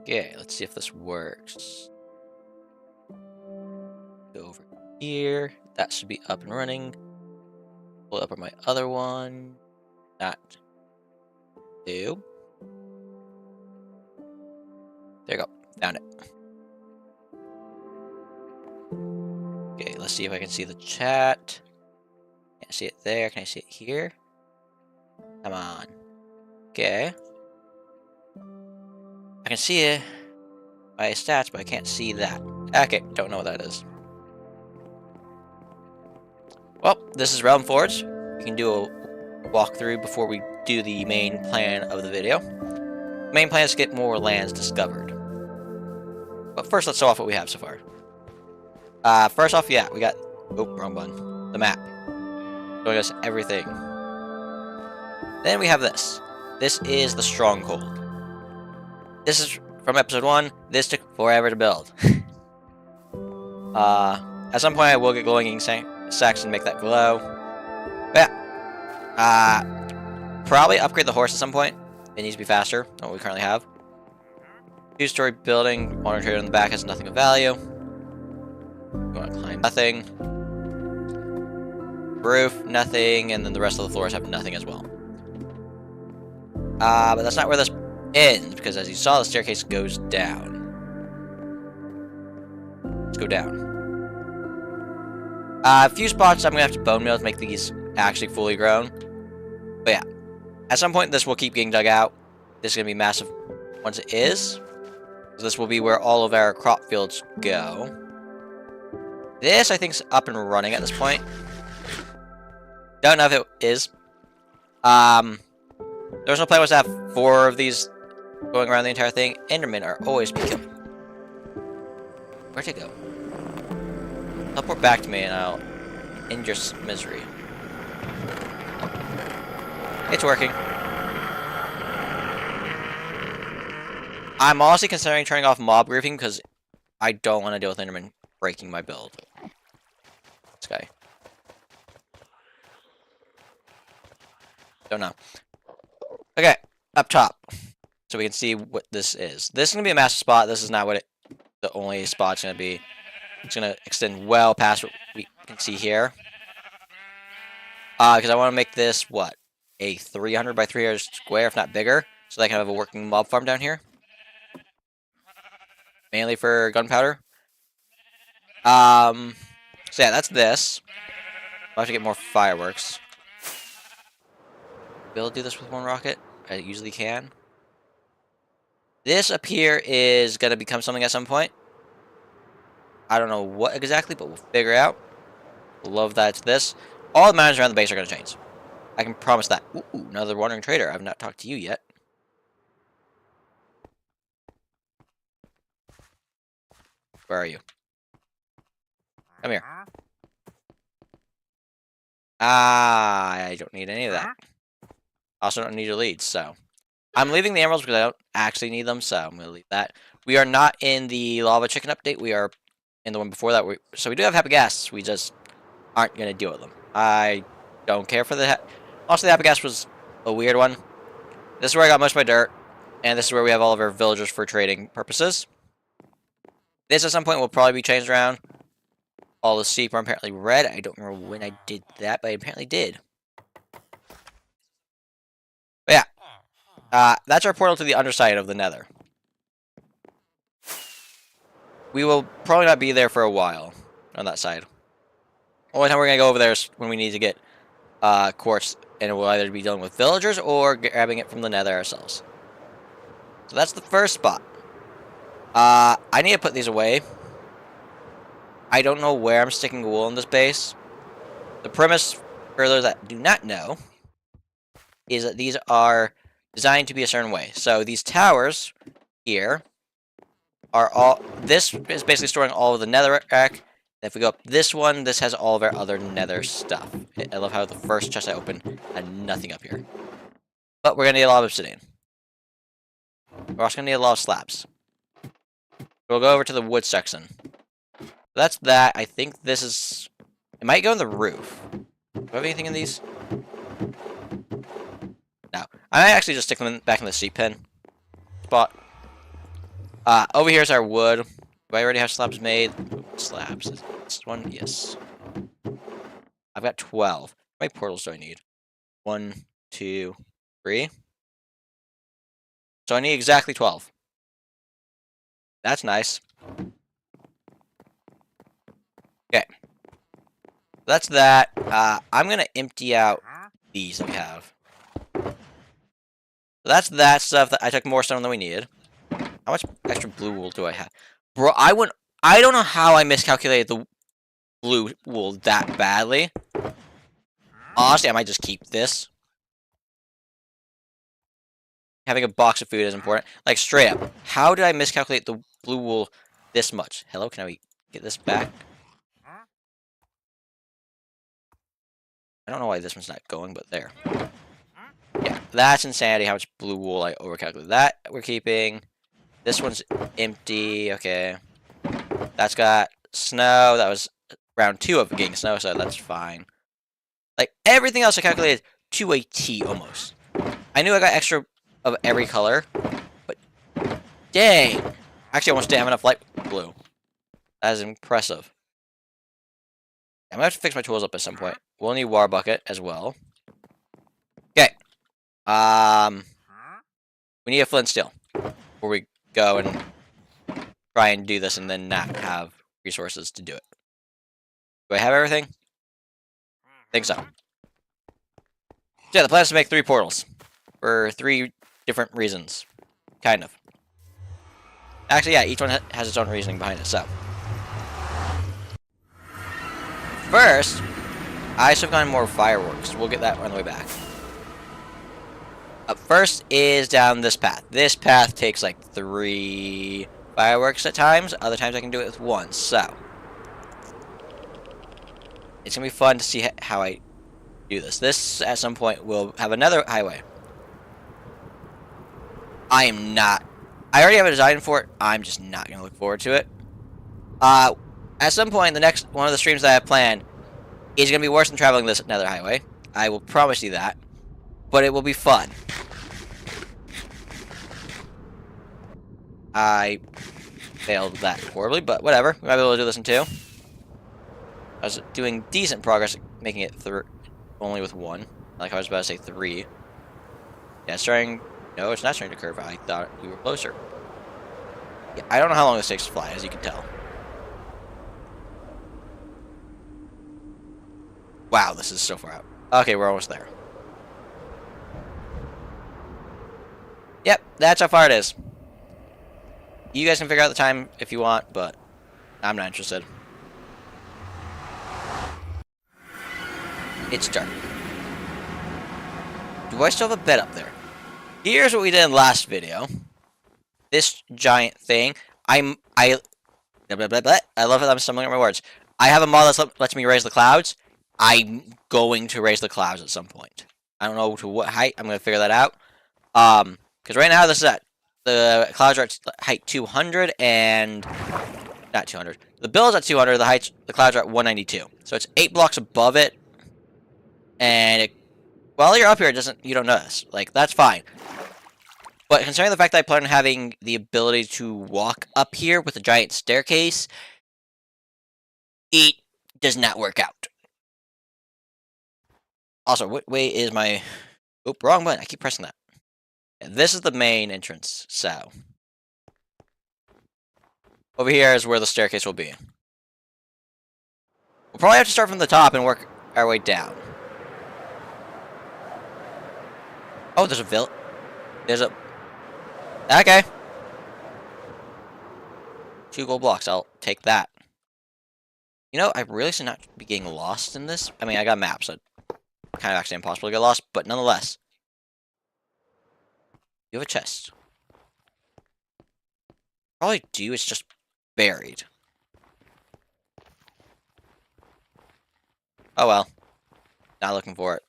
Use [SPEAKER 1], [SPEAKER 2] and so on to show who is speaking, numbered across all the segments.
[SPEAKER 1] Okay, let's see if this works. Go over here. That should be up and running. Pull up on my other one. Not do. There you go. Found it. Okay, let's see if I can see the chat. Can't see it there. Can I see it here? Come on. Okay. I can see it. My stats, but I can't see that. Okay, don't know what that is. Well, this is RealmForge. We can do a walkthrough before we do the main plan of the video. The main plan is to get more lands discovered. But first, let's show off what we have so far. First off, yeah, we got... Oh, wrong button. The map. Showing us everything. Then we have this. This is the Stronghold. This is from episode 1. This took forever to build. At some point I will get glowing sacks and make that glow. But yeah. Probably upgrade the horse at some point. It needs to be faster than what we currently have. 2-story building. Water trader on the back has nothing of value. You want to climb nothing. Roof, nothing, and then the rest of the floors have nothing as well. But that's not where this ends, because as you saw, the staircase goes down. Let's go down. A few spots I'm going to have to bone meal to make these actually fully grown. But yeah, at some point this will keep getting dug out. This is going to be massive once it is. So this will be where all of our crop fields go. This, I think, is up and running at this point. Don't know if it is. There's no plan was to have 4 of these going around the entire thing. Endermen are always being killed. Where'd it go? Teleport back to me and I'll end your misery. It's working. I'm honestly considering turning off mob griefing because I don't want to deal with Endermen breaking my build. This guy. Don't know. Okay, up top. So we can see what this is. This is going to be a massive spot. This is not what the only spot's going to be. It's going to extend well past what we can see here. Because I want to make this, what? A 300 by 300 square, if not bigger. So that I can have a working mob farm down here. Mainly for gunpowder. So yeah, that's this. I'll have to get more fireworks. Be able to do this with 1 rocket? I usually can. This up here is going to become something at some point. I don't know what exactly, but we'll figure it out. Love that it's this. All the mountains around the base are going to change. I can promise that. Ooh, another wandering trader. I've not talked to you yet. Where are you? Come here. I don't need any of that. Also don't need your leads, so. I'm leaving the emeralds because I don't actually need them, so I'm going to leave that. We are not in the lava chicken update. We are in the one before that. So we do have happy gas. We just aren't going to deal with them. I don't care for the... Also, the happy gas was a weird one. This is where I got most of my dirt. And this is where we have all of our villagers for trading purposes. This at some point will probably be changed around. All the sheep are apparently red. I don't remember when I did that, but I apparently did. But yeah. That's our portal to the underside of the nether. We will probably not be there for a while on that side. Only time we're going to go over there is when we need to get quartz, and we'll either be dealing with villagers or grabbing it from the nether ourselves. So that's the first spot. I need to put these away. I don't know where I'm sticking wool in this base. The premise, for those that do not know, is that these are designed to be a certain way. So these towers here are all... This is basically storing all of the netherrack. If we go up this one, this has all of our other nether stuff. I love how the first chest I opened had nothing up here. But we're going to need a lot of obsidian. We're also going to need a lot of slabs. We'll go over to the wood section. That's that. I think this is... It might go on the roof. Do I have anything in these? No. I might actually just stick them back in the sheep pen spot. Over here's our wood. Do I already have slabs made? Slabs. Is this one? Yes. I've got 12. How many portals do I need? 1, 2, 3. So I need exactly 12. That's nice. Okay. That's that. I'm going to empty out these that we have. So that's that stuff. That I took more stone than we needed. How much extra blue wool do I have? Bro, I don't know how I miscalculated the blue wool that badly. Honestly, I might just keep this. Having a box of food is important. Like, straight up. How did I miscalculate the blue wool this much? Hello, can I get this back? I don't know why this one's not going, but there. Yeah, that's insanity how much blue wool I overcalculated. That we're keeping. This one's empty. Okay. That's got snow. That was round 2 of getting snow, so that's fine. Like, everything else I calculated to a T, almost. I knew I got extra of every color, but dang. Actually, I almost didn't have enough light blue. That is impressive. I'm gonna have to fix my tools up at some point. We'll need water bucket as well. Okay. We need a flint steel before we go and try and do this and then not have resources to do it. Do I have everything? Think so. So yeah, the plan is to make 3 portals. For 3 different reasons. Kind of. Actually, yeah, each one has its own reasoning behind it, so. First, I should have gotten more fireworks. We'll get that on the way back. Up first is down this path. This path takes like 3 fireworks at times. Other times I can do it with 1, so. It's going to be fun to see how I do this. This, at some point, will have another highway. I already have a design for it. I'm just not going to look forward to it. At some point, the next one of the streams that I have planned is going to be worse than traveling this nether highway. I will promise you that. But it will be fun. I failed that horribly, but whatever. We might be able to do this in 2. I was doing decent progress making it only with 1. Like I was about to say 3. Yeah, it's starting. No, it's not starting to curve. I thought we were closer. Yeah, I don't know how long this takes to fly, as you can tell. Wow, this is so far out. Okay, we're almost there. Yep, that's how far it is. You guys can figure out the time if you want, but I'm not interested. It's dark. Do I still have a bed up there? Here's what we did in the last video. This giant thing. I love it. I'm stumbling on my words. I have a mod that lets me raise the clouds. I'm going to raise the clouds at some point. I don't know to what height. I'm going to figure that out. Because right now this is at the clouds are at height 200 and not 200. The build's at 200. The clouds are at 192. So it's 8 blocks above it. And while you're up here, you don't notice. Like, that's fine. But considering the fact that I plan on having the ability to walk up here with a giant staircase, it does not work out. Also, what way is my... Oop, wrong button. I keep pressing that. And this is the main entrance, so... Over here is where the staircase will be. We'll probably have to start from the top and work our way down. Oh, there's a village. There's a... Okay. 2 gold blocks. I'll take that. You know, I really should not be getting lost in this. I mean, I got a map, so it's kind of actually impossible to get lost, but nonetheless. You have a chest. All I do is just buried. Oh well. Not looking for it.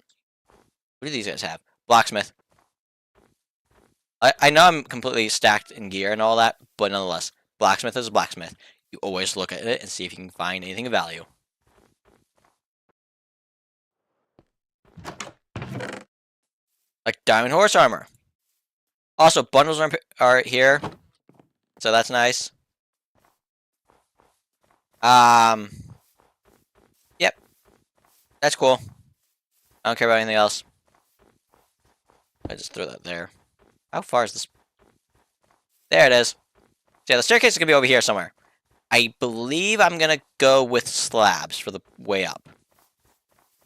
[SPEAKER 1] What do these guys have? Blacksmith. I know I'm completely stacked in gear and all that, but nonetheless, blacksmith is a blacksmith. You always look at it and see if you can find anything of value. Like diamond horse armor. Also, bundles are here. so that's nice. Yep, that's cool. I don't care about anything else. I just throw that there. How far is this? There it is. So yeah, the staircase is gonna be over here somewhere. I believe I'm gonna go with slabs for the way up.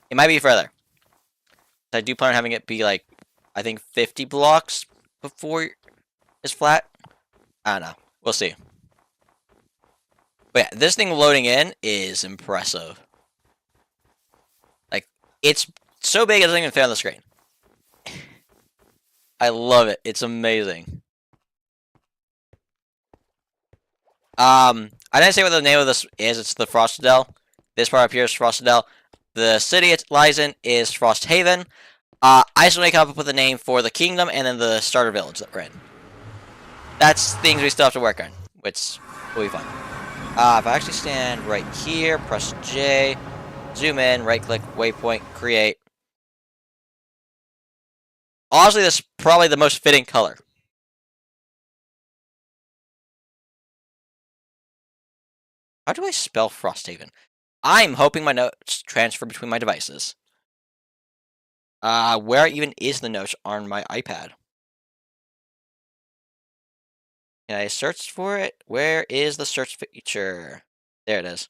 [SPEAKER 1] It might be further. I do plan on having it be like, I think 50 blocks before it's flat. I don't know. We'll see. But yeah, this thing loading in is impressive. Like, it's so big it doesn't even fit on the screen. I love it. It's amazing. I didn't say what the name of this is. It's the Frostadel. This part up here is Frostadel. The city it lies in is Frosthaven. I just want to come up with a name for the kingdom and then the starter village that we're in. That's things we still have to work on, which will be fun. If I actually stand right here, press J, zoom in, right-click, waypoint, create. Honestly, this is probably the most fitting color. How do I spell Frosthaven? I'm hoping my notes transfer between my devices. Where even is the notes on my iPad? Can I search for it? Where is the search feature? There it is.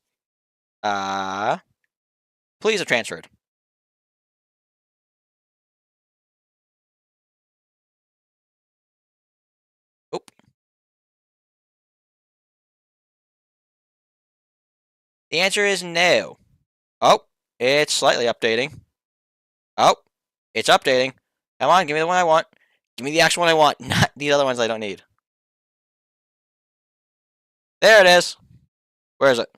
[SPEAKER 1] Please have transferred. Oop. The answer is no. Oh, it's slightly updating. Oh, it's updating. Come on, give me the one I want. Give me the actual one I want, not these other ones I don't need. There it is. Where is it?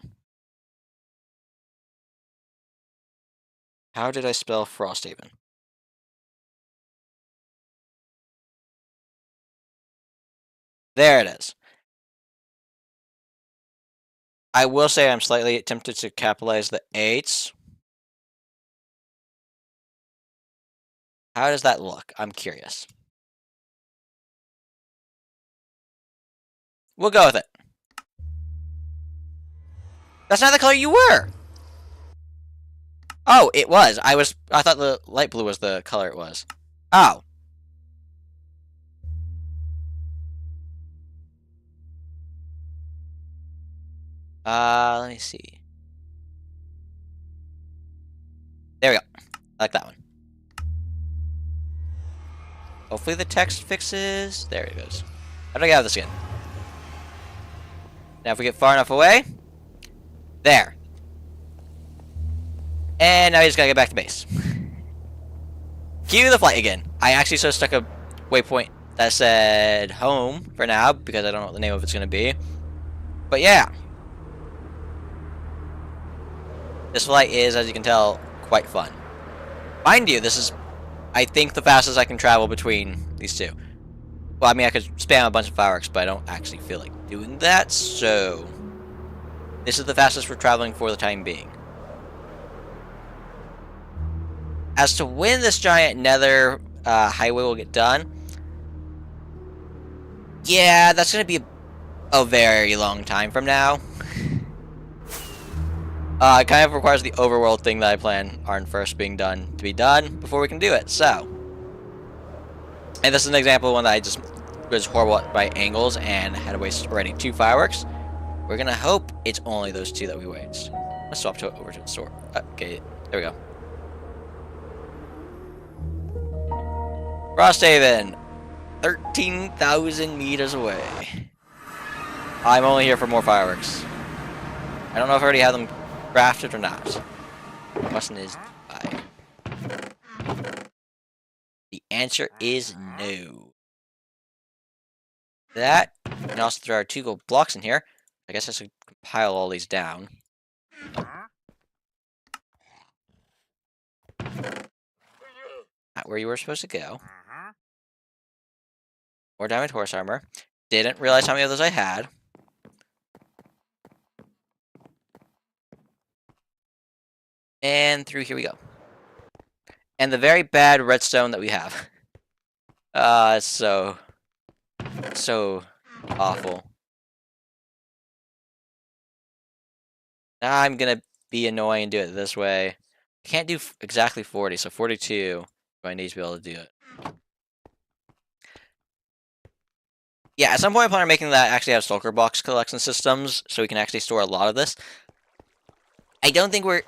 [SPEAKER 1] How did I spell Frosthaven? There it is. I will say I'm slightly tempted to capitalize the 8s. How does that look? I'm curious. We'll go with it. That's not the color you were! Oh, it was. I thought the light blue was the color it was. Oh. Let me see. There we go. I like that one. Hopefully the text fixes. There it goes. How do I get out of the skin? Now if we get far enough away. There. And now we just gotta get back to base. Cue the flight again. I actually sort of stuck a waypoint that said home for now because I don't know what the name of it's gonna be. But yeah. This flight is, as you can tell, quite fun. Mind you, this is, I think, the fastest I can travel between these two. Well, I mean, I could spam a bunch of fireworks, but I don't actually feel like doing that, so this is the fastest we're traveling for the time being. As to when this giant nether highway will get done, yeah, that's going to be a very long time from now. It kind of requires the overworld thing that I plan on first being done to be done before we can do it, so. And this is an example of one that I just was horrible at by angles and had to waste already 2 fireworks. We're gonna hope it's only those 2 that we waste. Let's swap over to the store. Okay, there we go. Frosthaven, 13,000 meters away. I'm only here for more fireworks. I don't know if I already have them crafted or not. The question is, why? The answer is no. That, and also there are 2 gold blocks in here. I guess I should compile all these down. Not where you were supposed to go. More diamond horse armor. Didn't realize how many of those I had. And through here we go. And the very bad redstone that we have. It's so awful. Now I'm gonna be annoying and do it this way. I can't do exactly 40, so 42. I need to be able to do it. Yeah, at some point I plan on making that actually have Stalker box collection systems, so we can actually store a lot of this. I don't think we're...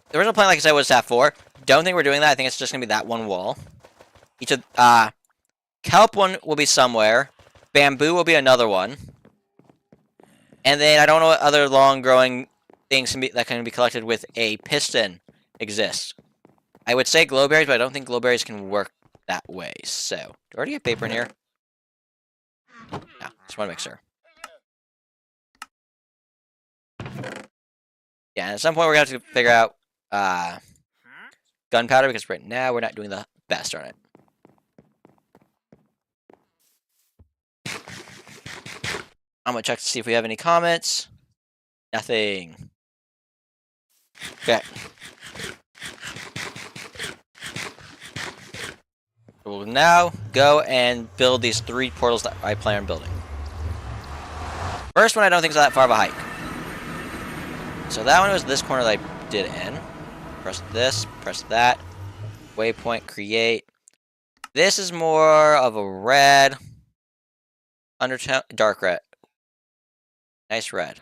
[SPEAKER 1] The original plan, like I said, was to have 4. Don't think we're doing that. I think it's just gonna be that one wall. Each of... Kelp one will be somewhere. Bamboo will be another one. And then I don't know what other long-growing things that can be collected with a piston exist. I would say glowberries, but I don't think glowberries can work that way. So, do I already have paper in here? No, just want to make sure. Yeah, and at some point we're going to have to figure out gunpowder, because right now we're not doing the best on it. I'm going to check to see if we have any comments. Nothing. Okay. We'll now go and build these 3 portals that I plan on building. First one I don't think is that far of a hike. So that one was this corner that I did in. Press this, press that. Waypoint, create. This is more of a red. Undertone, dark red. Nice red.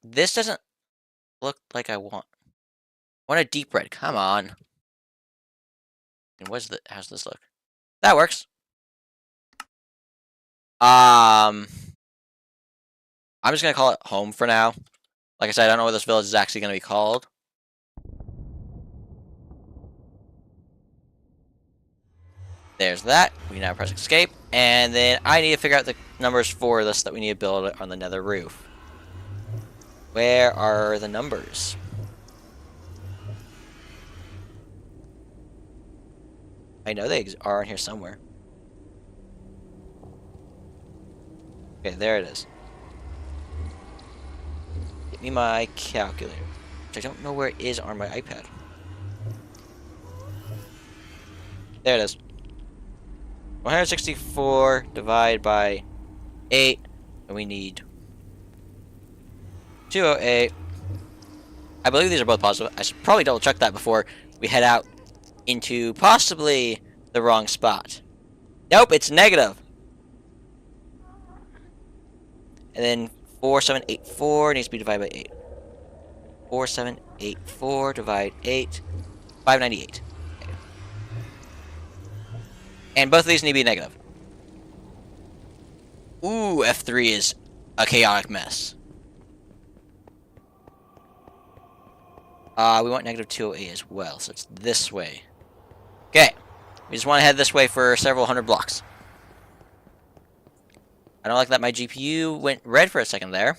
[SPEAKER 1] This doesn't look like I want. I want a deep red, come on. And how's this look? That works. I'm just gonna call it home for now. Like I said, I don't know what this village is actually gonna be called. There's that. We now press escape. And then I need to figure out the numbers for this that we need to build on the nether roof. Where are the numbers? I know they are in here somewhere. Okay, there it is. Get me my calculator, which I don't know where it is on my iPad. There it is. 164 divided by 8, and we need 208. I believe these are both positive. I should probably double check that before we head out into possibly the wrong spot. Nope, it's negative. And then 4784 needs to be divided by 8. 4784 divide 8. 598. Okay. And both of these need to be negative. Ooh, F3 is a chaotic mess. We want negative 208 as well, so it's this way. Okay. We just want to head this way for several hundred blocks. I don't like that my GPU went red for a second there.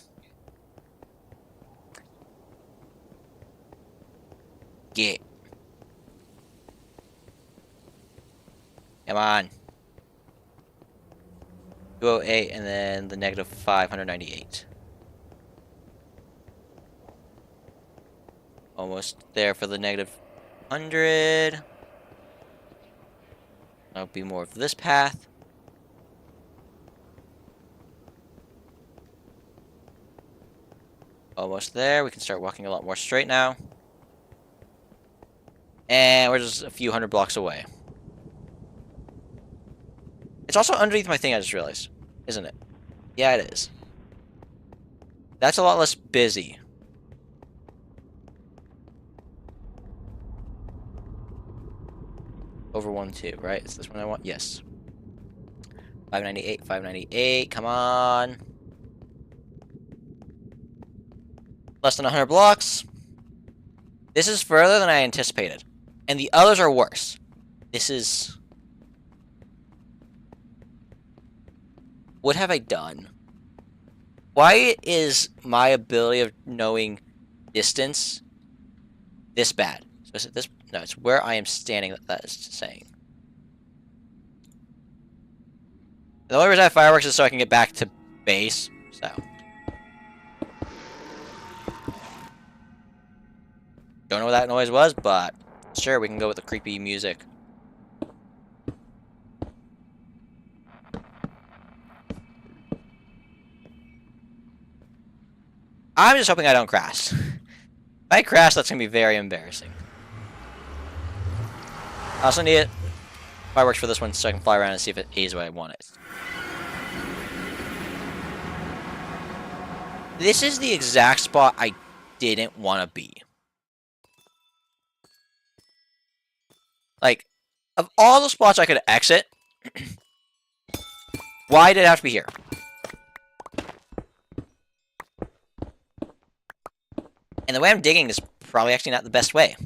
[SPEAKER 1] Get. Come on. 208 and then the negative 598. Almost there for the negative 100. That'll be more of this path. Almost there. We can start walking a lot more straight now. And we're just a few hundred blocks away. It's also underneath my thing, I just realized. Isn't it? Yeah, it is. That's a lot less busy. Over 1, 2, right? Is this one I want? Yes. 598, 598. Come on. Less than 100 blocks. This is further than I anticipated. And the others are worse. This is... What have I done? Why is my ability of knowing distance this bad? So is it this? No, it's where I am standing that is saying. The only reason I have fireworks is so I can get back to base. So. Don't know what that noise was, but sure, we can go with the creepy music. I'm just hoping I don't crash. If I crash, that's going to be very embarrassing. I also need fireworks for this one so I can fly around and see if it is what I want it. This is the exact spot I didn't want to be. Like, of all the spots I could exit, why did it have to be here? And the way I'm digging is probably actually not the best way.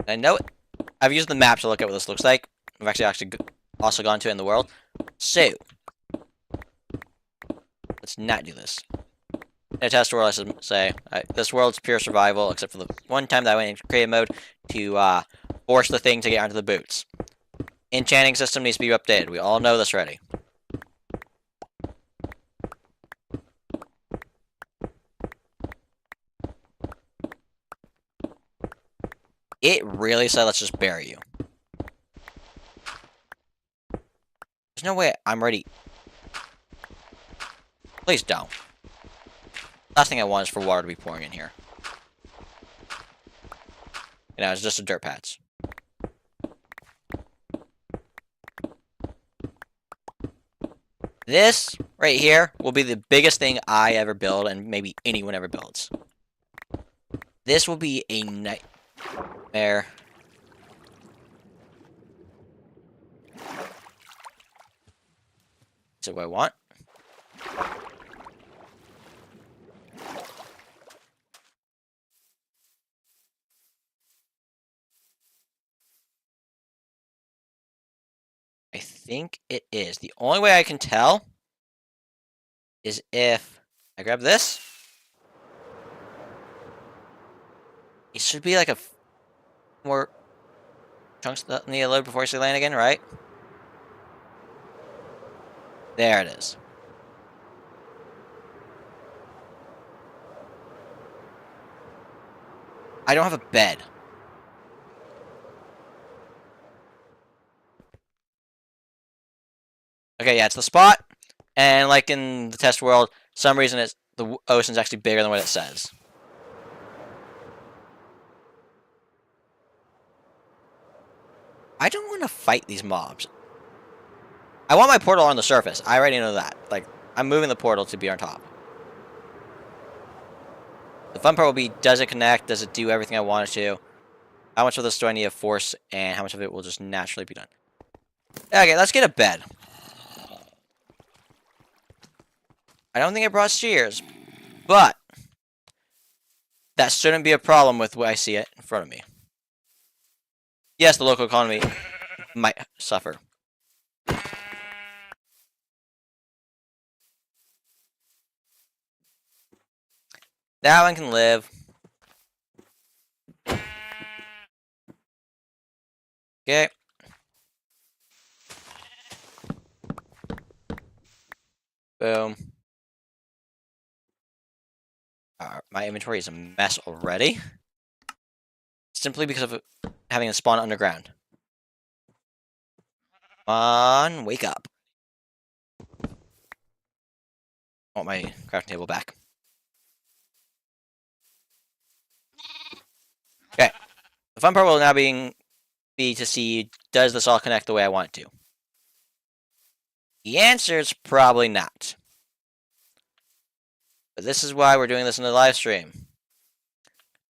[SPEAKER 1] I know it. I've used the map to look at what this looks like. I've actually also gone to it in the world. So, let's not do this. In a test world, I should say, this world's pure survival, except for the one time that I went into creative mode to force the thing to get onto the boots. Enchanting system needs to be updated. We all know this already. It really said, let's just bury you. There's no way I'm ready. Please don't. Last thing I want is for water to be pouring in here. You know, it's just a dirt patch. This right here will be the biggest thing I ever build, and maybe anyone ever builds. This will be a nightmare. Is it what I want? I think it is. The only way I can tell is if I grab this. It should be like a more chunks that need to load before you land again, right? There it is. I don't have a bed. Okay, yeah, it's the spot. And like in the test world, some reason the ocean's actually bigger than what it says. I don't want to fight these mobs. I want my portal on the surface. I already know that. Like, I'm moving the portal to be on top. The fun part will be, does it connect? Does it do everything I want it to? How much of this do I need to force? And how much of it will just naturally be done? Okay, let's get a bed. I don't think I brought shears, but that shouldn't be a problem with what I see it in front of me. Yes, the local economy might suffer. That one can live. Okay. Boom. My inventory is a mess already. Simply because of having a spawn underground. Come on, wake up. I want my crafting table back. Okay. The fun part will now be to see, does this all connect the way I want it to? The answer is probably not. But this is why we're doing this in the live stream.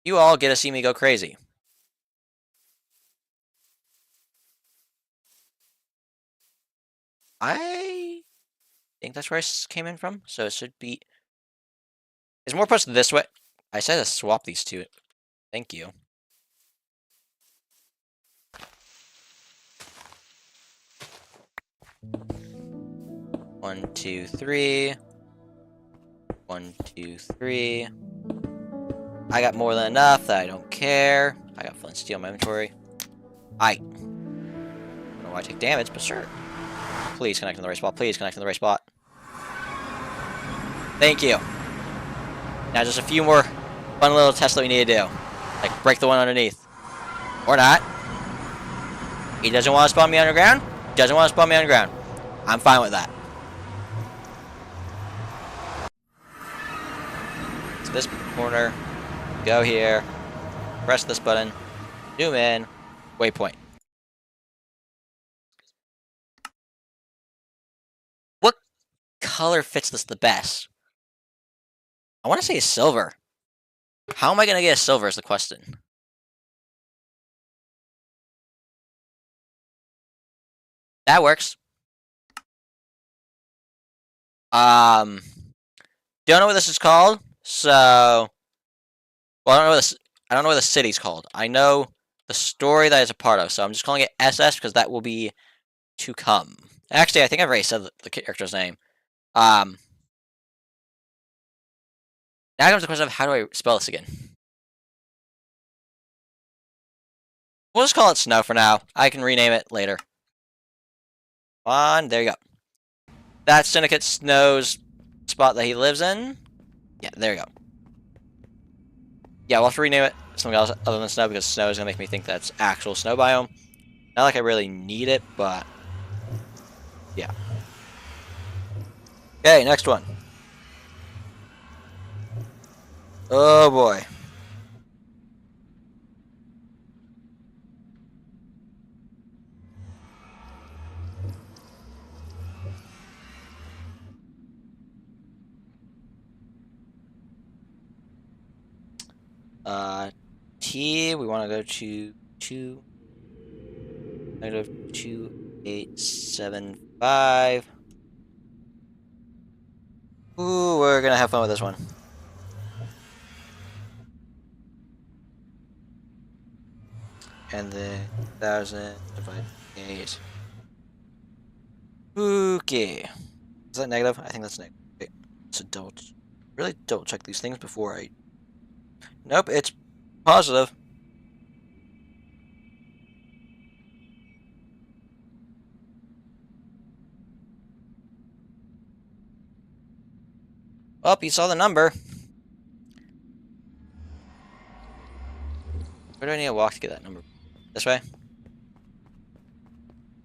[SPEAKER 1] You all get to see me go crazy. I think that's where I came in from, so it should be... There's more pushed this way. I said to swap these two. Thank you. One, two, three. 1, 2, 3. I got more than enough that I don't care. I got flint and steel in my inventory. I don't know why I take damage, but sure. Please connect in the right spot. Please connect in the right spot. Thank you. Now just a few more fun little tests that we need to do. Like break the one underneath. Or not. He doesn't want to spawn me underground. Doesn't want to spawn me underground. I'm fine with that. this corner, go here, press this button, zoom in, waypoint. What color fits this the best? I want to say silver. How am I going to get a silver is the question. That works. Don't know what this is called, so... Well, I don't know what the city's called. I know the story that it's a part of, so I'm just calling it SS because that will be to come. Actually, I think I've already said the character's name. Now comes the question of how do I spell this again? We'll just call it Snow for now. I can rename it later. There you go. That's Syndicate Snow's spot that he lives in. Yeah, there you go. Yeah, we'll have to rename it something else other than Snow because Snow is going to make me think that's actual snow biome. Not like I really need it, but... yeah. Okay, next one. Oh boy. T, we want to go to 2875. Ooh, we're gonna have fun with this one. And then 1,000 divided by 8. Okay. Is that negative? I think that's negative. Okay. So really double check these things before I... Nope, it's positive. Oh, you saw the number. Where do I need to walk to get that number? This way?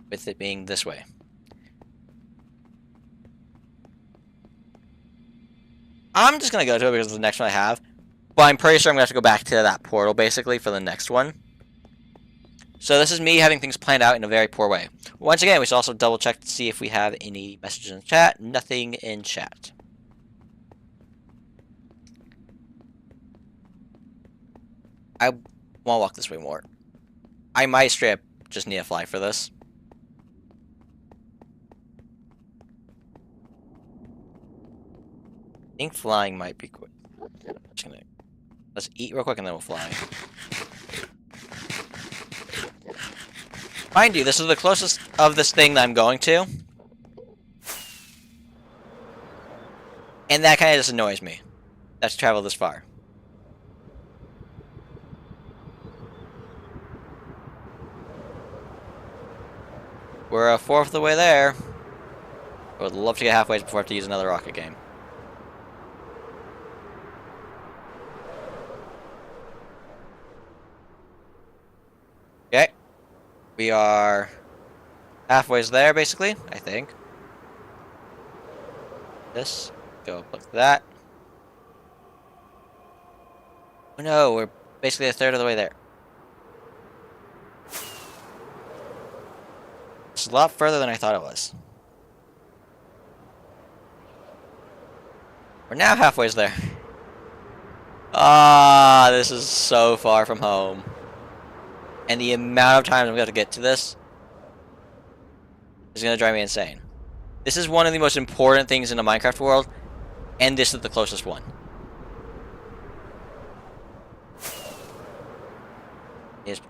[SPEAKER 1] With it being this way. I'm just gonna go to it because it's the next one I have. But I'm pretty sure I'm gonna have to go back to that portal, basically, for the next one. So this is me having things planned out in a very poor way. Once again, we should also double check to see if we have any messages in the chat. Nothing in chat. I want to walk this way more. I might straight up just need a fly for this. I think flying might be quick. Let's eat real quick and then we'll fly. Mind you, this is the closest of this thing that I'm going to. And that kind of just annoys me. That's traveled this far. We're a fourth of the way there. I would love to get halfway before I have to use another rocket game. Okay. We are halfway there, basically, I think. This. Go up like that. Oh no, we're basically a third of the way there. It's a lot further than I thought it was. We're now halfway there. Ah, this is so far from home. And the amount of times I'm going to get to this is going to drive me insane. This is one of the most important things in the Minecraft world, and this is the closest one. Just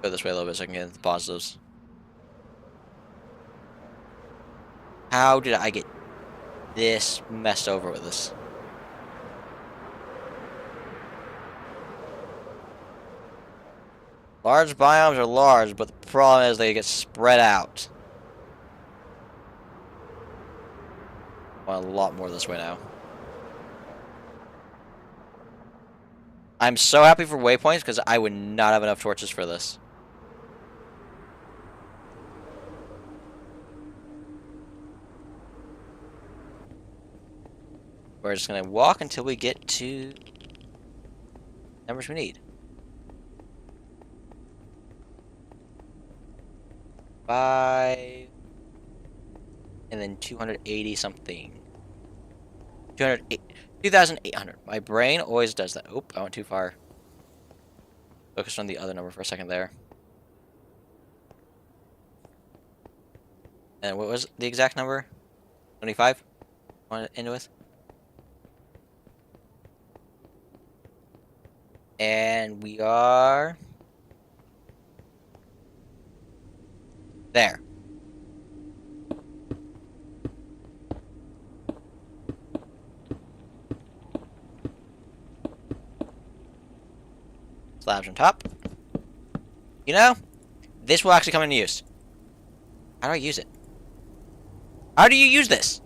[SPEAKER 1] go this way a little bit so I can get into the positives. How did I get this messed over with this? Large biomes are large, but the problem is they get spread out. I want a lot more this way now. I'm so happy for waypoints because I would not have enough torches for this. We're just gonna walk until we get to numbers we need. 5 and then 280 something. 2,800. My brain always does that. Oop, I went too far. Focused on the other number for a second there. And what was the exact number? 25? Want to end with? And we are there. Slabs on top. You know, this will actually come into use. How do I use it? How do you use this?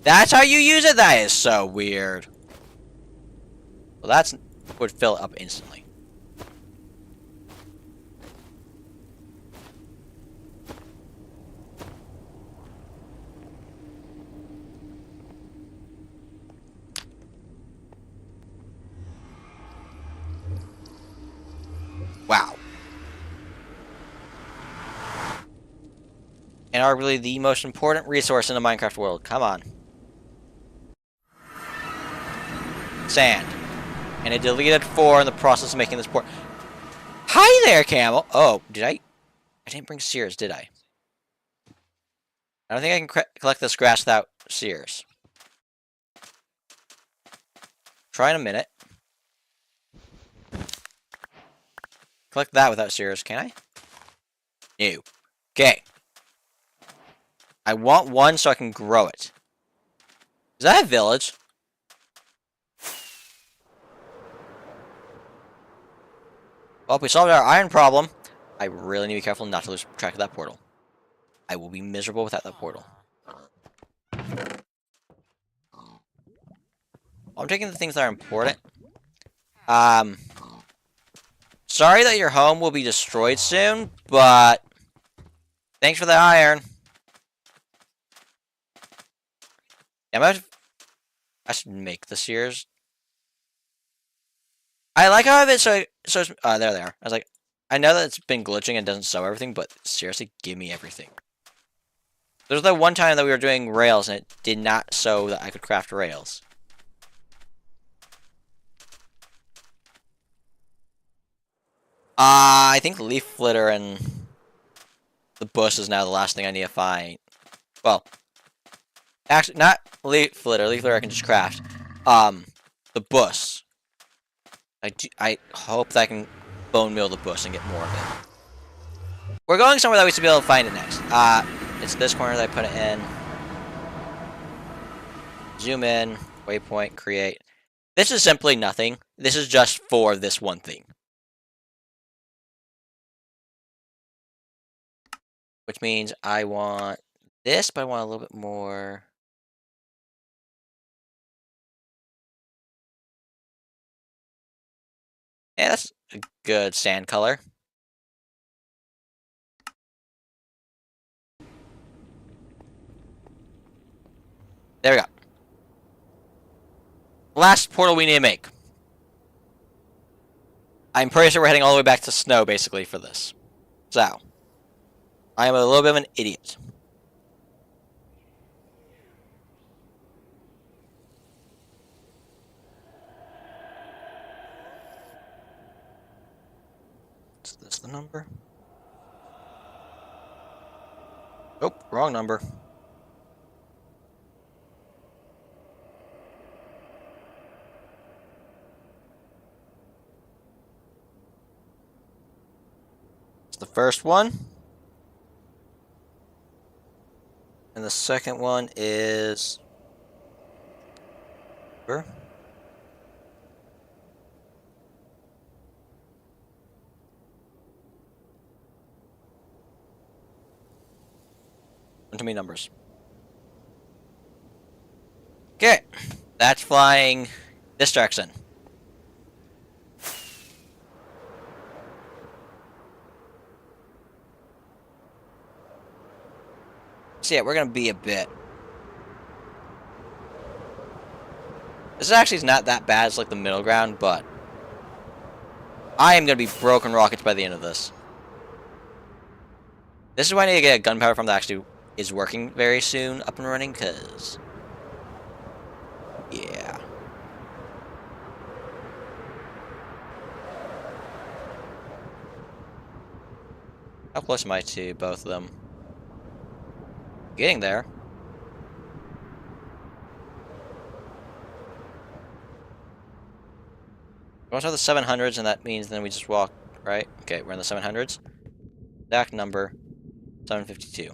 [SPEAKER 1] That's how you use it? That is so weird. Well, that's would fill it up instantly. Wow. And arguably the most important resource in the Minecraft world. Come on. Sand. And it deleted 4 in the process of making this port. Hi there, camel! Oh, did I? I didn't bring shears, did I? I don't think I can collect this grass without shears. Try in a minute. Collect that without shears, can I? No. Okay. I want one so I can grow it. Is that a village? Well, we solved our iron problem. I really need to be careful not to lose track of that portal. I will be miserable without that portal. I'm taking the things that are important. Sorry that your home will be destroyed soon, but thanks for the iron. I should make the shears. I like how I have it so there they are. I was like, I know that it's been glitching and doesn't sew everything, but seriously, give me everything. There was that one time that we were doing rails and it did not sew that I could craft rails. I think leaf flitter and the bush is now the last thing I need to find. Well, actually, not leaf flitter. Leaf flitter I can just craft. The bush. I hope that I can bone meal the bush and get more of it. We're going somewhere that we should be able to find it next. It's this corner that I put it in. Zoom in, waypoint, create. This is simply nothing. This is just for this one thing. Which means I want this, but I want a little bit more. Yeah, that's a good sand color. There we go. Last portal we need to make. I'm pretty sure we're heading all the way back to snow, basically, for this. So, I am a little bit of an idiot. Is this the number? Nope, wrong number. It's the first one. And the second one is... Where? Too many numbers. Okay, that's flying this direction. So yeah, we're gonna be a bit. This actually is not that bad. It's like the middle ground, but I am going to be broken rockets by the end of this. This is why I need to get a gunpowder farm that actually is working very soon, up and running, because... yeah. How close am I to both of them? Getting there. We want to have the 700s, and that means then we just walk, right? Okay, we're in the 700s. Exact number, 752.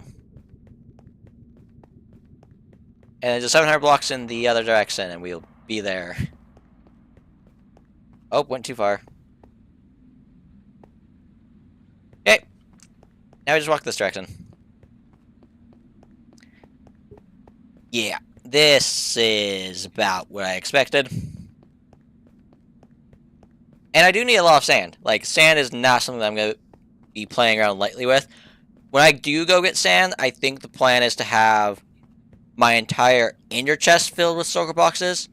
[SPEAKER 1] And there's 700 blocks in the other direction, and we'll be there. Oh, went too far. Okay. Now we just walk this direction. Yeah, this is about what I expected. And I do need a lot of sand. Like, sand is not something that I'm going to be playing around lightly with. When I do go get sand, I think the plan is to have my entire ender chest filled with circle boxes,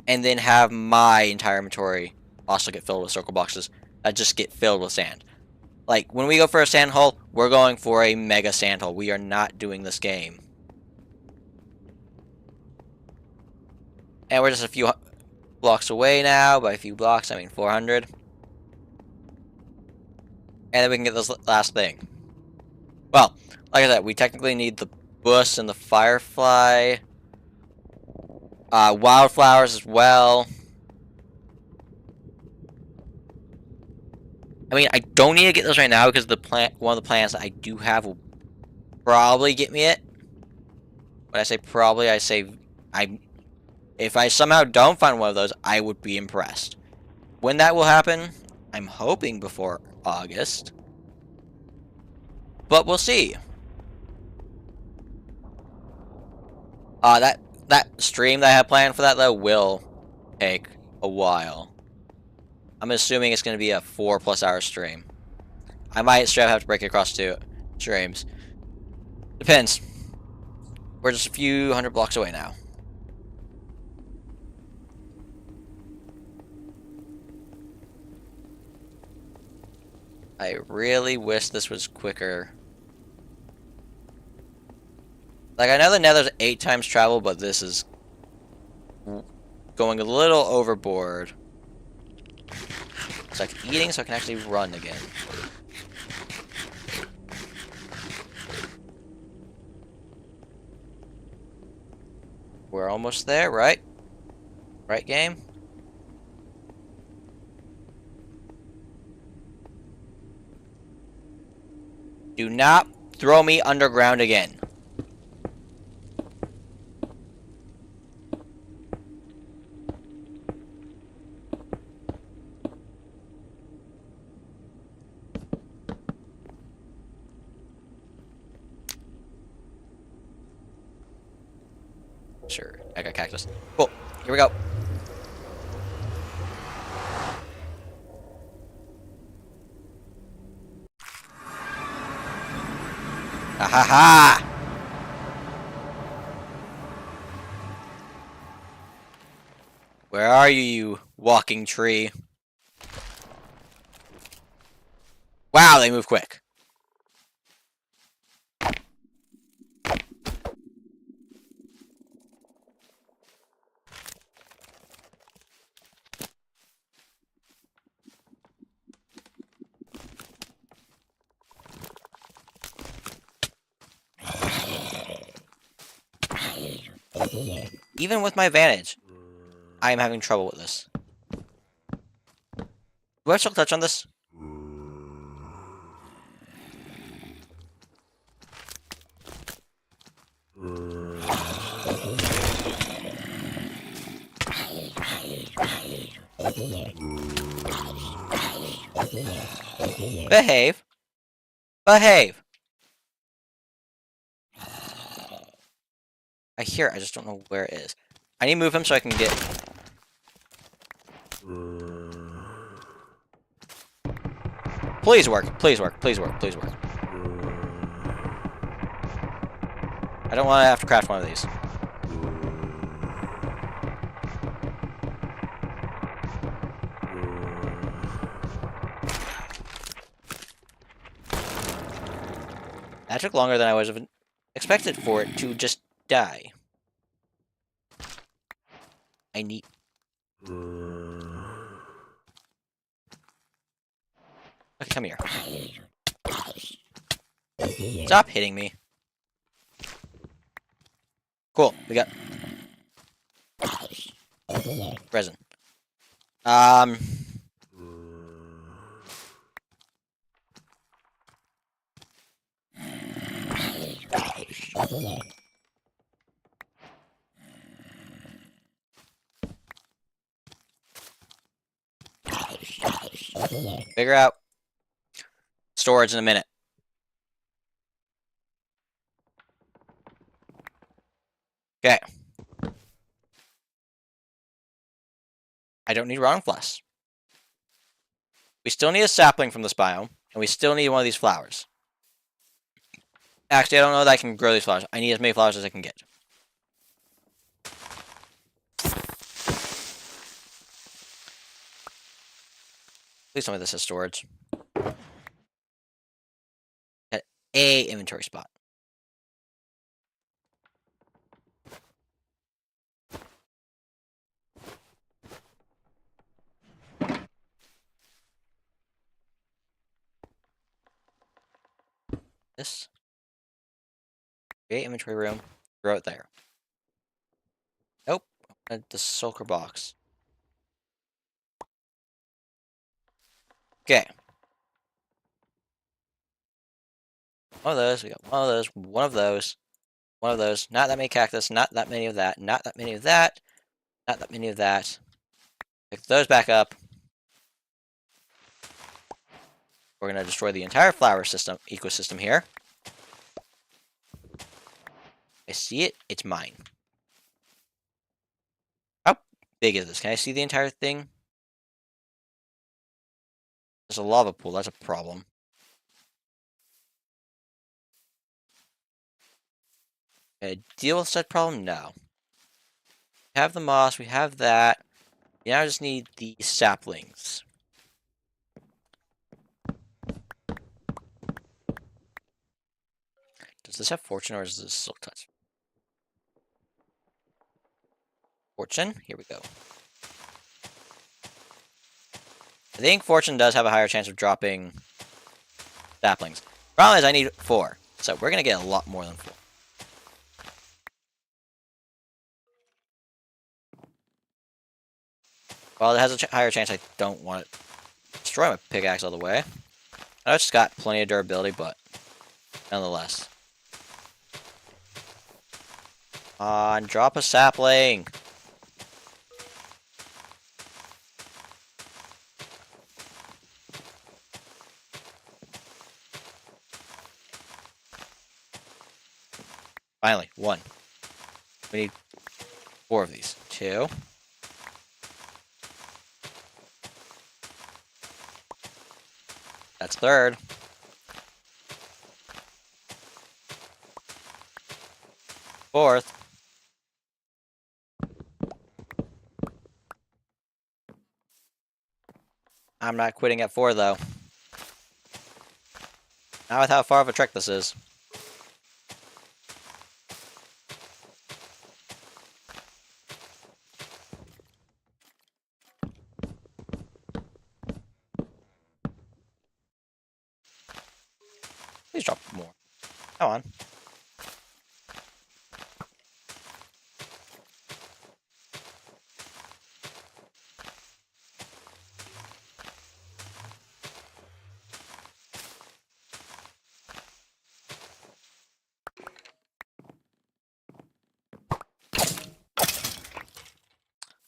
[SPEAKER 1] and then have my entire inventory also get filled with circle boxes that just get filled with sand. Like, when we go for a sand hole, we're going for a mega sand hole. We are not doing this game. And we're just a few blocks away now. By a few blocks, I mean 400. And then we can get this last thing. Well, like I said, we technically need the bush and the firefly. Wildflowers as well. I mean, I don't need to get those right now because the plant, one of the plants that I do have will probably get me it. When I say probably, I say if I somehow don't find one of those, I would be impressed. When that will happen, I'm hoping before August. But we'll see. That stream that I have planned for that, though, will take a while. I'm assuming it's going to be a 4+ hour stream. I might straight up have to break it across 2 streams. Depends. We're just a few hundred blocks away now. I really wish this was quicker. Like, I know the nether's 8 times travel, but this is going a little overboard. It's like eating so I can actually run again. We're almost there, right? Right, game? Do not throw me underground again. Sure, I got cactus. Cool, here we go. Ha ha ha! Where are you, you walking tree? Wow, they move quick. Even with my advantage, I am having trouble with this. Do I still touch on this? Behave. Behave. I hear it, I just don't know where it is. I need to move him so I can get... Please work, please work, please work, please work. I don't want to have to craft one of these. That took longer than I was expected for it to just die. I need... Okay, come here. Stop hitting me. Cool, we got... resin. Figure out storage in a minute. Okay. I don't need rotten flesh. We still need a sapling from this biome, and we still need one of these flowers. Actually, I don't know that I can grow these flowers. I need as many flowers as I can get. Please tell me this is storage. At a inventory spot. This. Create inventory room. Throw it there. Nope. The sulker box. Okay. One of those. We got one of those. One of those. One of those. Not that many cactus. Not that many of that. Not that many of that. Not that many of that. Pick those back up. We're going to destroy the entire flower system ecosystem here. I see it. It's mine. How big is this? Can I see the entire thing? There's a lava pool. That's a problem. Can I deal with such problem? No. We have the moss. We have that. Now I just need the saplings. Does this have fortune or is this silk touch? Fortune? Here we go. I think fortune does have a higher chance of dropping saplings. Problem is I need 4. So we're going to get a lot more than 4. Well, it has a higher chance I don't want to destroy my pickaxe all the way. I know it's got plenty of durability, but nonetheless. Drop a sapling. Finally, 1. We need 4 of these. 2. That's 3rd. 4th. I'm not quitting at 4, though. Not with how far of a trek this is. Please drop more. Come on.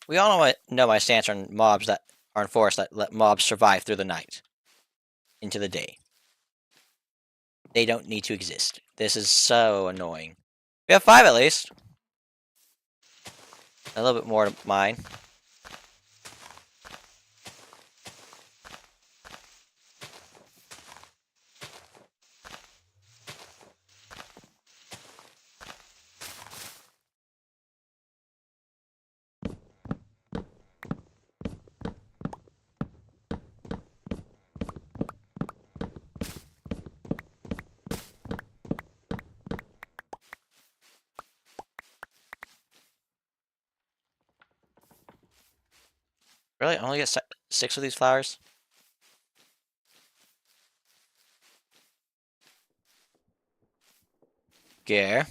[SPEAKER 1] We all know my stance on mobs that are in forests that let mobs survive through the night. Into the day. They don't need to exist. This is so annoying. We have 5 at least. A little bit more to mine. Really? I only get 6 of these flowers? Okay.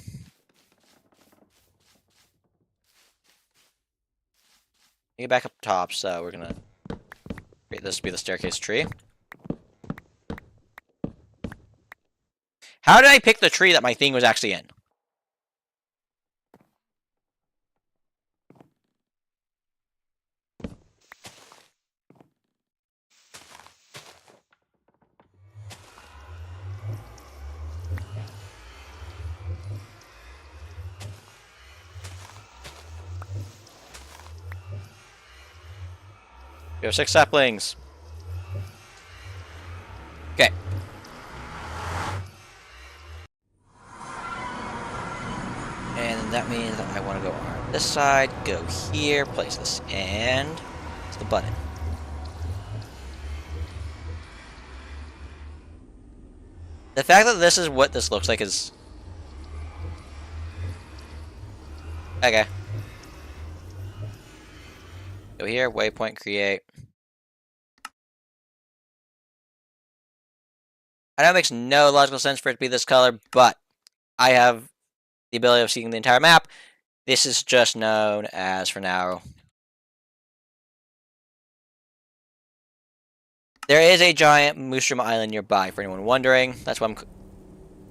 [SPEAKER 1] Get back up top, so we're gonna create this to be the staircase tree. How did I pick the tree that my thing was actually in? We have 6 saplings. Okay. And that means that I want to go on this side, go here, place this, and it's the button. The fact that this is what this looks like is... Okay. Go here, waypoint, create. I know it makes no logical sense for it to be this color, but I have the ability of seeing the entire map. This is just known as, for now. There is a giant mushroom island nearby, for anyone wondering. That's why I'm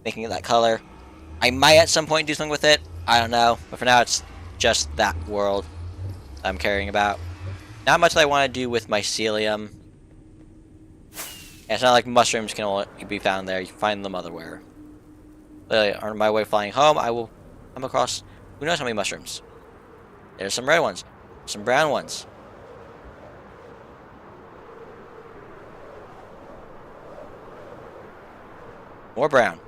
[SPEAKER 1] making it that color. I might at some point do something with it. I don't know. But for now, it's just that world I'm caring about. Not much that I want to do with mycelium. And it's not like mushrooms can only be found there. You can find them otherwhere. Literally, on my way flying home, I will come across who knows how many mushrooms. There's some red ones. Some brown ones. More brown.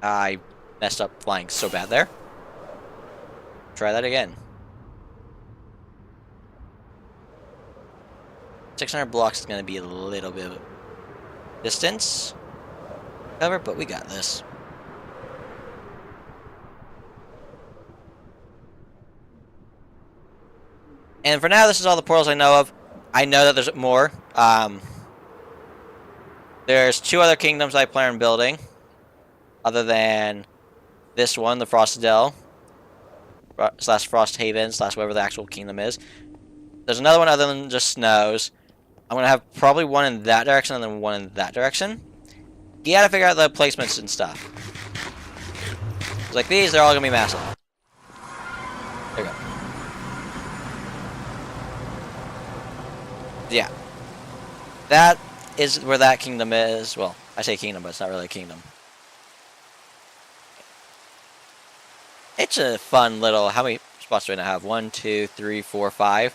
[SPEAKER 1] I messed up flying so bad there. Try that again. 600 blocks is going to be a little bit of distance cover, but we got this. And for now, this is all the portals I know of. I know that there's more. There's 2 other kingdoms I plan on building, other than this one, the Frostadel, slash Frosthaven, slash whatever the actual kingdom is. There's another one other than just snows. I'm going to have probably one in that direction and then one in that direction. You gotta figure out the placements and stuff. Like these, they're all going to be massive. There you go. Yeah. That is where that kingdom is. Well, I say kingdom, but it's not really a kingdom. It's a fun little... How many spots do I now have? 1, 2, 3, 4, 5.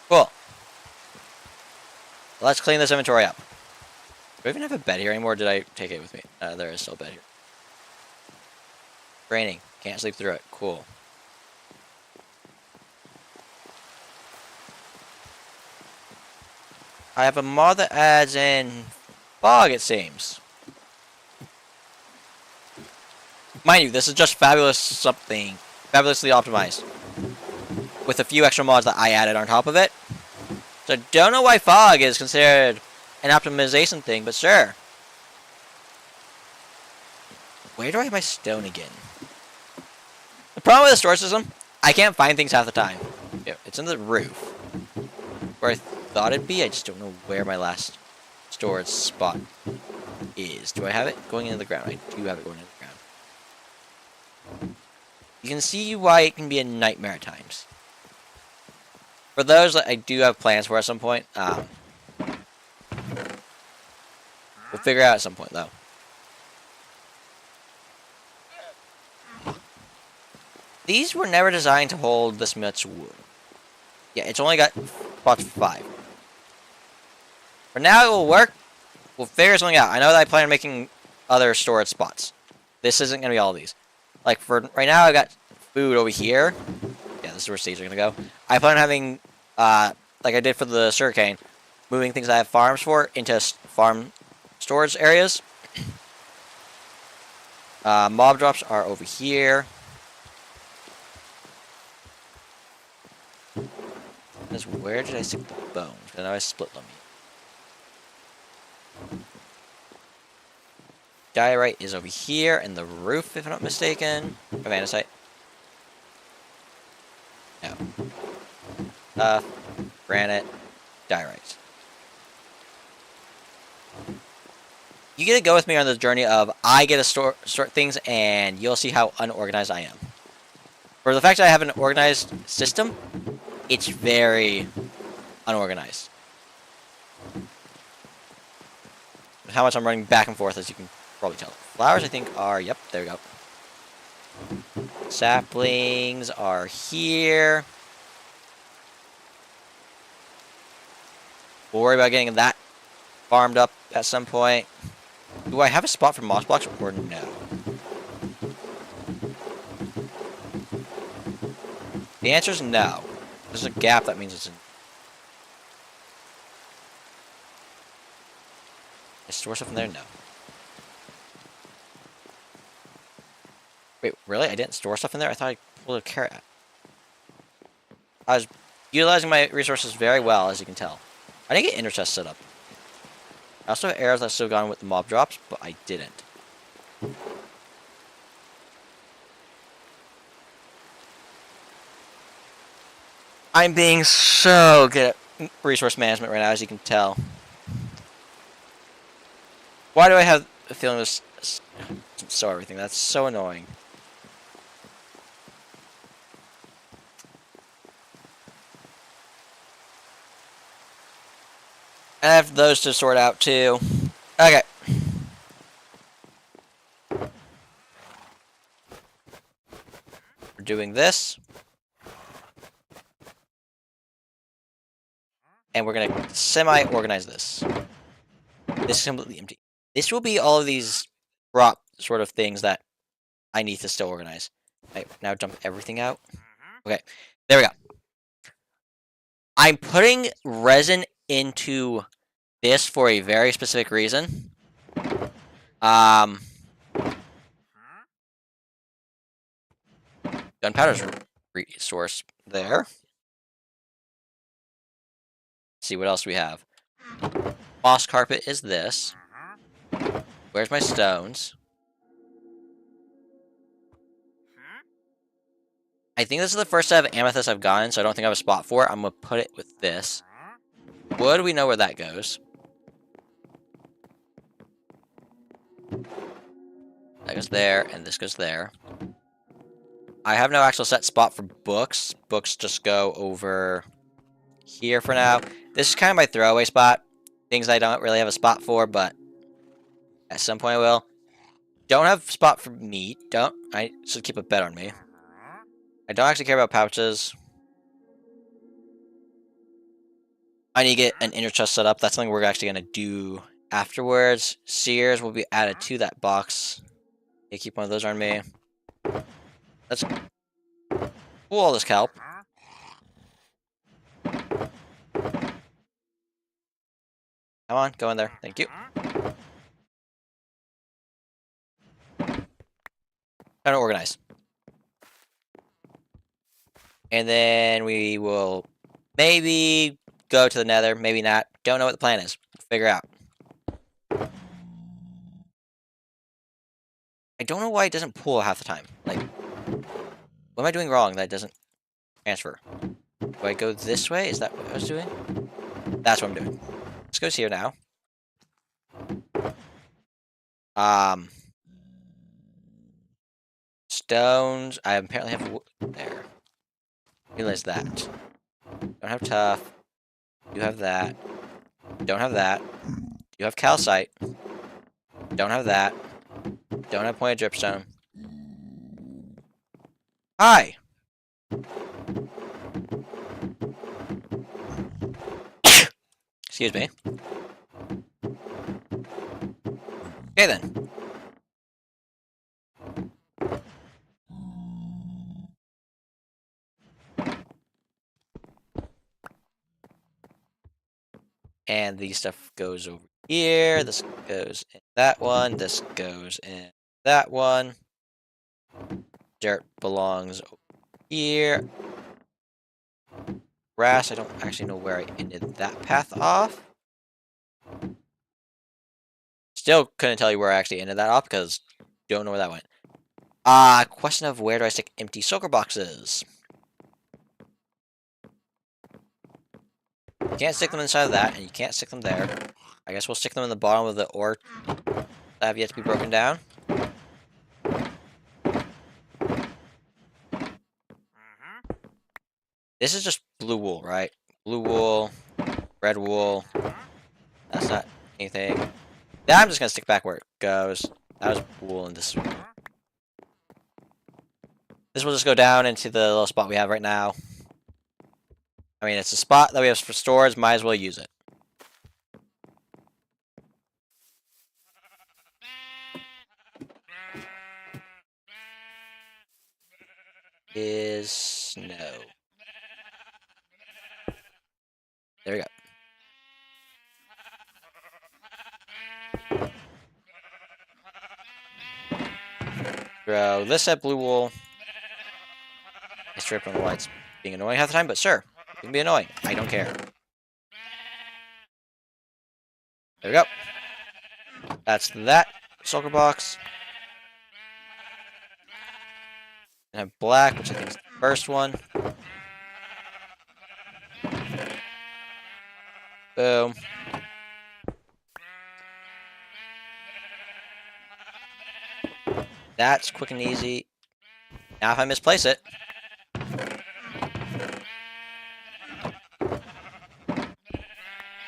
[SPEAKER 1] Cool. Let's clean this inventory up. Do I even have a bed here anymore, or did I take it with me? There is still a bed here. Raining. Can't sleep through it. Cool. I have a mod that adds in fog, it seems. Mind you, this is just fabulous something. Fabulously optimized. With a few extra mods that I added on top of it. So I don't know why fog is considered an optimization thing, but sure. Where do I have my stone again? The problem with the storage system, I can't find things half the time. Yeah, it's in the roof. Where I thought it'd be, I just don't know where my last storage spot is. Do I have it going into the ground? I do have it going into the ground. You can see why it can be a nightmare at times. For those that I do have plans for at some point, we'll figure it out at some point, though. These were never designed to hold this much wood. Yeah, it's only got spots for 5. For now, it will work. We'll figure something out. I know that I plan on making other storage spots. This isn't going to be all of these. Like, for right now, I got food over here. Yeah, this is where seeds are going to go. I plan on having, like I did for the sugarcane, moving things I have farms for into farm storage areas. Mob drops are over here. is where did I stick the bones? I know I split them. Diorite is over here in the roof, if I'm not mistaken. Of andesite. No. Granite. Diorite. You get to go with me on the journey of I get to sort things, and you'll see how unorganized I am. For the fact that I have an organized system, it's very unorganized. How much I'm running back and forth, as you can probably tell. Flowers, I think, are... Yep, there we go. Saplings are here. We'll worry about getting that farmed up at some point. Do I have a spot for moss blocks or no? The answer is no. There's a gap, that means it's in... I store stuff in there? No. Wait, really? I didn't store stuff in there? I thought I pulled a carrot out. I was utilizing my resources very well, as you can tell. I didn't get ender chest set up. I also have arrows that should have gone with the mob drops, but I didn't. I'm being so good at resource management right now, as you can tell. Why do I have a feeling this so everything? That's so annoying. I have those to sort out too. Okay. We're doing this. And we're going to semi-organize this. This is completely empty. This will be all of these prop sort of things that I need to still organize. Right, now dump everything out. Okay, there we go. I'm putting resin into this for a very specific reason. Gunpowder's resource there. Let's see what else we have. Moss carpet is this. Where's my stones? I think this is the first set of amethyst I've gotten, so I don't think I have a spot for it. I'm going to put it with this. Wood, we know where that goes. That goes there, and this goes there. I have no actual set spot for books. Books just go over here for now. This is kind of my throwaway spot. Things I don't really have a spot for, but at some point I will. Don't have spot for meat. I should keep a bet on me. I don't actually care about pouches. I need to get an inner chest set up. That's something we're actually going to do afterwards. Sears will be added to that box. Okay, keep one of those on me. Let's pull all this kelp. Come on, go in there. Thank you. Trying to organize. And then we will maybe go to the nether, maybe not. Don't know what the plan is. We'll figure out. I don't know why it doesn't pull half the time. Like, what am I doing wrong that it doesn't transfer? Do I go this way? Is that what I was doing? That's what I'm doing. Let's go here now. Stones. I apparently have wood there. Realize that. Don't have tough. You have that. Don't have that. You have calcite. Don't have that. Don't have pointed dripstone. Hi! Excuse me. Okay then. And the stuff goes over here. This goes in that one. This goes in that one. Dirt belongs over here. grass. I don't actually know where I ended that path off. Still couldn't tell you where I actually ended that off because don't know where that went. Question of where do I stick empty shulker boxes? You can't stick them inside of that, and you can't stick them there. I guess we'll stick them in the bottom of the ore that have yet to be broken down. This is just blue wool, right? Blue wool, red wool. That's not anything. Now I'm just gonna stick back where it goes. That was wool, and this will just go down into the little spot we have right now. I mean, it's a spot that we have for storage. Might as well use it. Is snow. There we go. Throw this at blue wool. I strip on the lights being annoying half the time, but sure, it can be annoying. I don't care. There we go. That's that shulker box. And I have black, which I think is the first one. Boom. That's quick and easy. Now if I misplace it,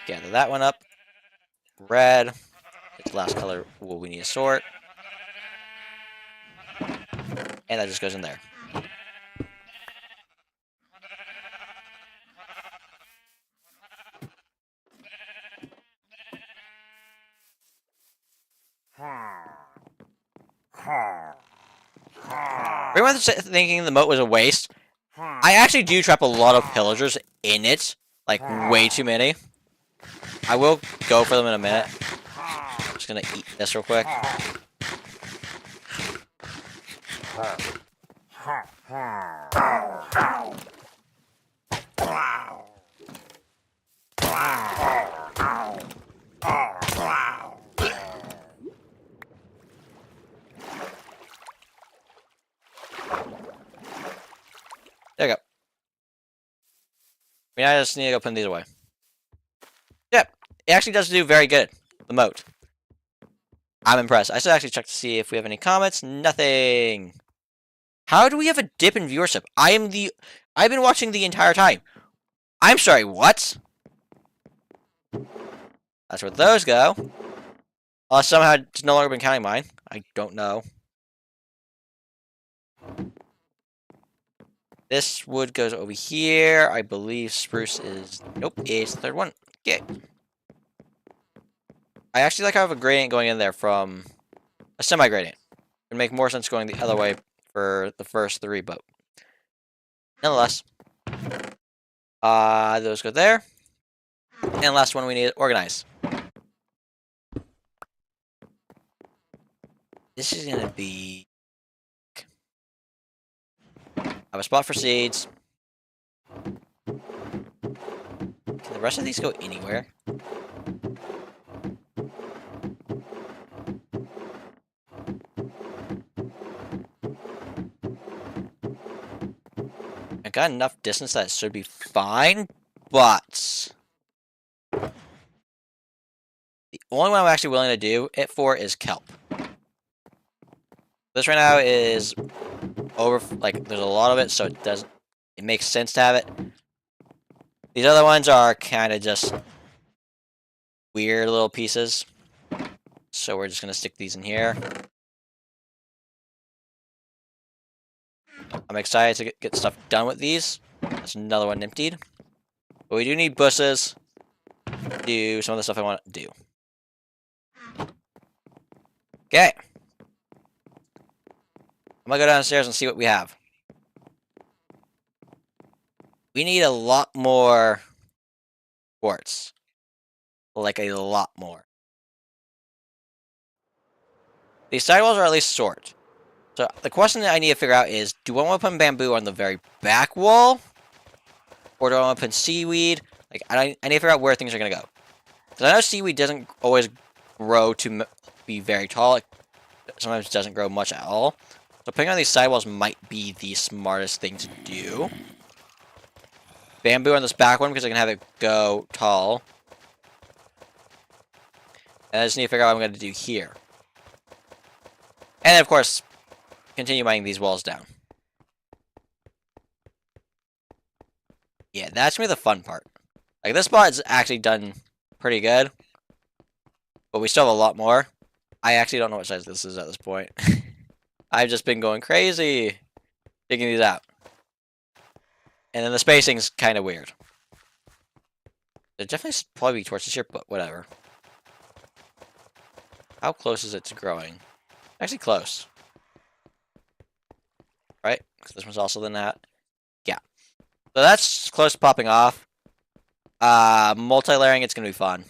[SPEAKER 1] gather that one up. Red. It's the last color wool we need to sort. And that just goes in there. Everyone's thinking the moat was a waste. I actually do trap a lot of pillagers in it. Like, way too many. I will go for them in a minute. I'm just gonna eat this real quick. There you go. I mean, I just need to go put these away. Yep, it actually does do very good. The moat. I'm impressed. I should actually check to see if we have any comments. Nothing. How do we have a dip in viewership? I've been watching the entire time. I'm sorry, what? That's where those go. Somehow it's no longer been counting mine. I don't know. This wood goes over here. I believe spruce is... Nope, it's the third one. Okay. I actually like how I have a gradient going in there from... a semi-gradient. It would make more sense going the other way for the first three, but... nonetheless. Those go there. And last one we need to organize. This is gonna be... I have a spot for seeds. Can the rest of these go anywhere? I got enough distance that it should be fine, but... the only one I'm actually willing to do it for is kelp. This right now is over, like, there's a lot of it, so it makes sense to have it. These other ones are kind of just weird little pieces. So we're just going to stick these in here. I'm excited to get stuff done with these. That's another one emptied. But we do need bushes to do some of the stuff I want to do. Okay. I'm going to go downstairs and see what we have. We need a lot more quartz. Like, a lot more. These sidewalls are at least short. So, the question that I need to figure out is, do I want to put bamboo on the very back wall? Or do I want to put seaweed? Like, I need to figure out where things are going to go. Because I know seaweed doesn't always grow to be very tall. It sometimes doesn't grow much at all. So putting on these sidewalls might be the smartest thing to do. Bamboo on this back one because I can have it go tall. And I just need to figure out what I'm going to do here. And then, of course, continue mining these walls down. Yeah, that's going to be the fun part. Like, this spot is actually done pretty good. But we still have a lot more. I actually don't know what size this is at this point. I've just been going crazy digging these out. And then the spacing's kind of weird. It definitely probably be towards this here, but whatever. How close is it to growing? Actually close. Right? Because this one's also than that. Yeah. So that's close to popping off. Multi-layering, it's going to be fun.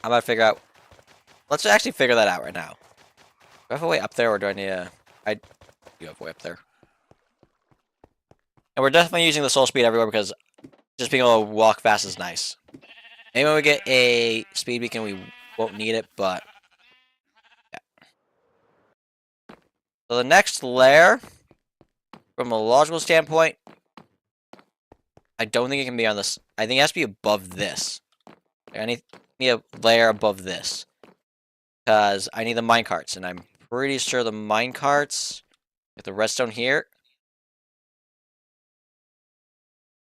[SPEAKER 1] I'm about to figure out... Let's actually figure that out right now. Do I have a way up there, or do I need a... I do have a way up there. And we're definitely using the soul speed everywhere because just being able to walk fast is nice. Maybe when we get a speed beacon, we won't need it, but... Yeah. So the next layer, from a logical standpoint, I don't think it can be on this. I think it has to be above this. I need a layer above this. Because I need the minecarts, and I'm pretty sure the minecarts, with the redstone here,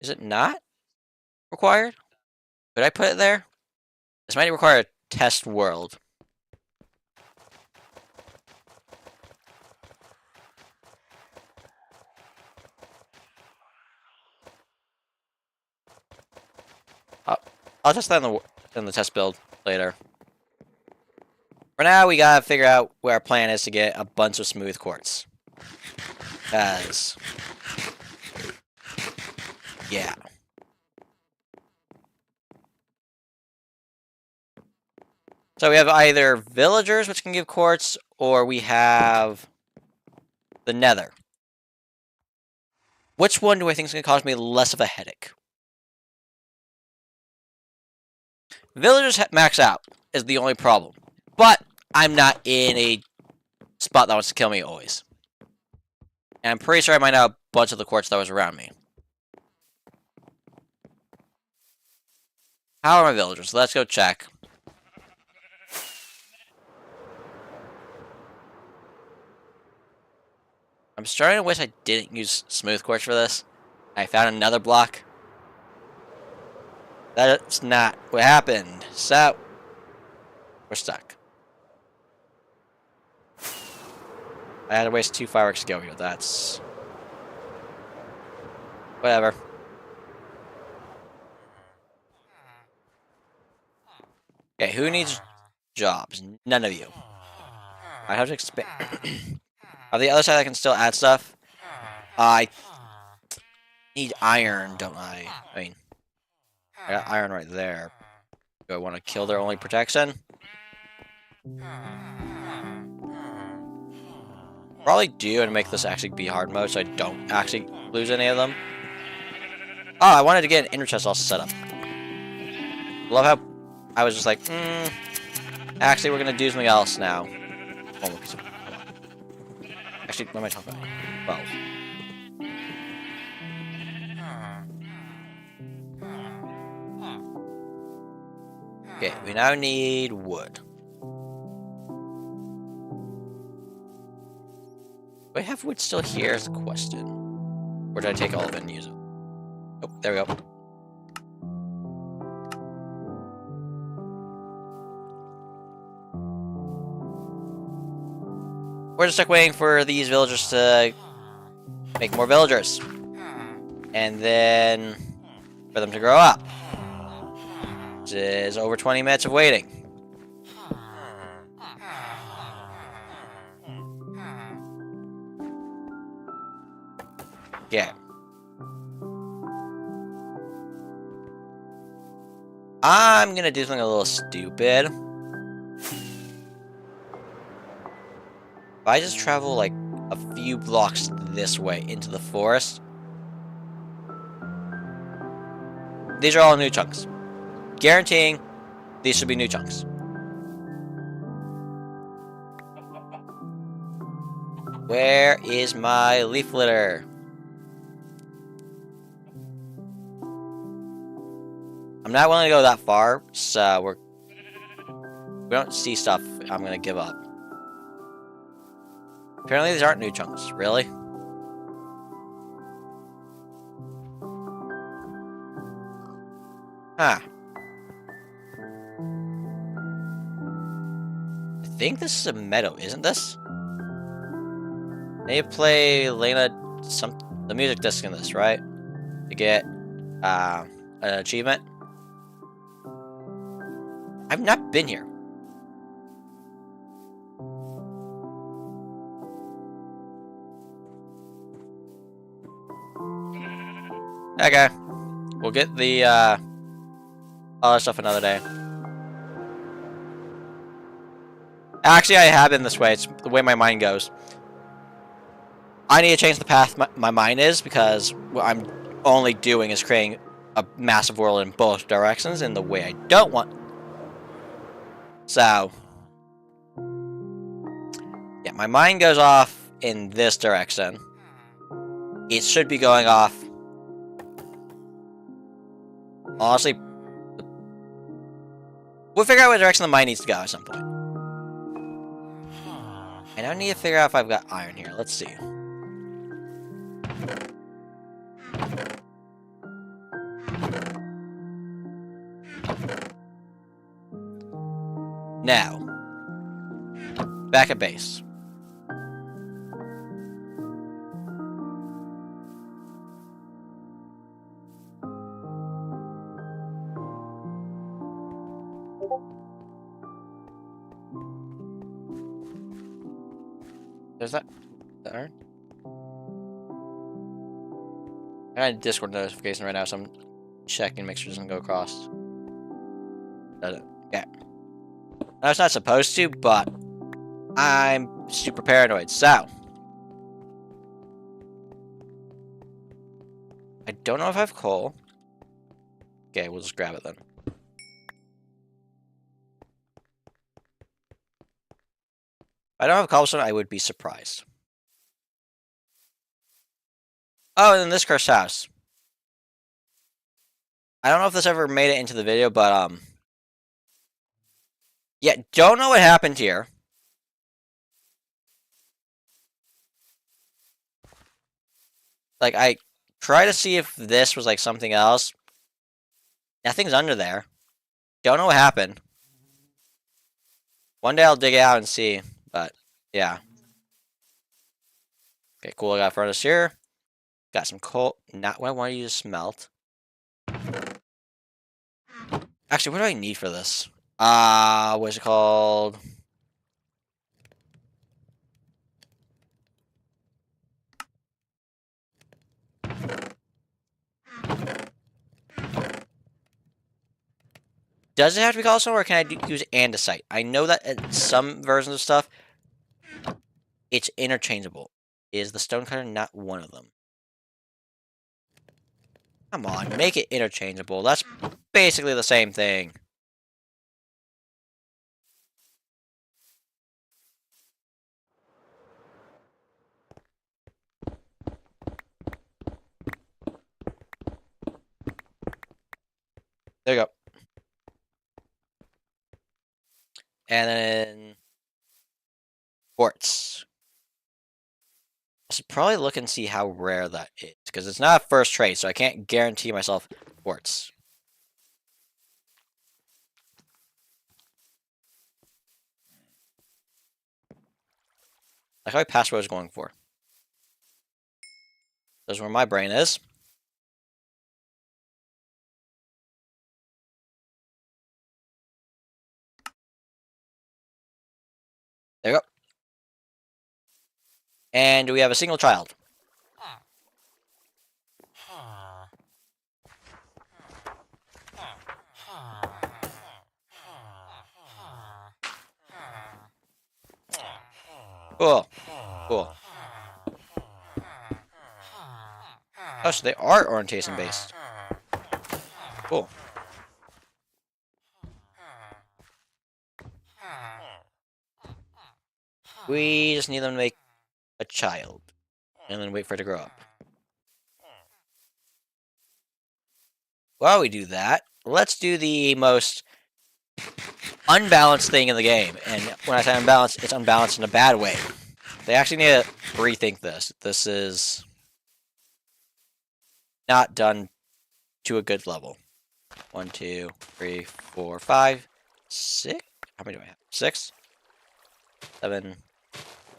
[SPEAKER 1] is it not required? Could I put it there? This might require a test world. I'll test that in the test build later. For now, we gotta figure out where our plan is to get a bunch of smooth quartz. Because... yeah. So we have either villagers, which can give quartz, or we have the nether. Which one do I think is going to cause me less of a headache? Villagers max out is the only problem. But I'm not in a spot that wants to kill me always. And I'm pretty sure I mined out a bunch of the quartz that was around me. How are my villagers? Let's go check. I'm starting to wish I didn't use smooth quartz for this. I found another block. That's not what happened. So, we're stuck. I had to waste 2 fireworks to go here. That's... whatever. Okay, who needs jobs? None of you. I have to expand. On the other side, I can still add stuff. I need iron, don't I? I mean, I got iron right there. Do I want to kill their only protection? Probably do, and make this actually be hard mode so I don't actually lose any of them. Oh, I wanted to get an inner chest all set up. Love how I was just like, actually, we're going to do something else now. Oh, actually, what am I talking about? 12. Okay, we now need wood. Do I have wood still here is the question. Or did I take all of it and use it? Oh, there we go. We're just stuck waiting for these villagers to make more villagers. And then for them to grow up. Which is over 20 minutes of waiting. Yeah. I'm gonna do something a little stupid. If I just travel like a few blocks this way into the forest, These are all new chunks. Guaranteeing these should be new chunks. Where is my leaf litter? I'm not willing to go that far, so we don't see stuff. I'm gonna give up. Apparently these aren't new chunks. Really? Huh. I think this is a meadow, isn't this? They play Lena the music disc in this, right? To get an achievement. I've not been here. Okay. We'll get the other stuff another day. Actually, I have been this way. It's the way my mind goes. I need to change the path my mind is, because what I'm only doing is creating a massive world in both directions in the way I don't want. So, yeah, my mind goes off in this direction. It should be going off. Honestly, we'll figure out what direction the mind needs to go at some point. And I need to figure out if I've got iron here. Let's see. Now, back at base. There's that iron? I got a Discord notification right now, so I'm checking, make sure it doesn't go across. Doesn't. Yeah. No, it's not supposed to, but I'm super paranoid, so. I don't know if I have coal. Okay, we'll just grab it then. If I don't have cobblestone, I would be surprised. Oh, and then this cursed house. I don't know if this ever made it into the video, but, yeah, don't know what happened here. Like, I try to see if this was, like, something else. Nothing's under there. Don't know what happened. One day I'll dig it out and see, but, yeah. Okay, cool, I got a furnace here. Got some coal. Not what I want to use to smelt. Actually, what do I need for this? What's it called? Does it have to be cobblestone, or can I use andesite? I know that in some versions of stuff, it's interchangeable. Is the stonecutter not one of them? Come on, make it interchangeable. That's basically the same thing. There you go. And then quartz. I should probably look and see how rare that is, because it's not a first trade, so I can't guarantee myself quartz. Like how I passed what I was going for. That's where my brain is. There you go. And we have a single child. Cool. Cool. Oh, so they are orientation based. Cool. We just need them to make a child. And then wait for it to grow up. While we do that, let's do the most unbalanced thing in the game. And when I say unbalanced, it's unbalanced in a bad way. They actually need to rethink this. This is not done to a good level. 1, 2, 3, 4, 5, 6. How many do I have? 6, 7,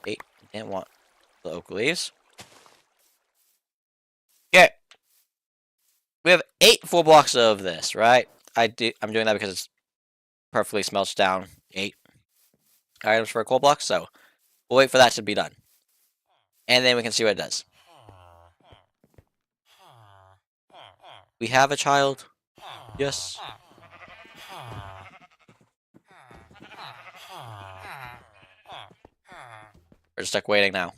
[SPEAKER 1] 8. Didn't want the oak leaves. Okay. We have 8 full blocks of this, right? I'm doing that because it's perfectly smelts down 8 items for a coal block, so we'll wait for that to be done. And then we can see what it does. We have a child. Yes. We're just stuck waiting now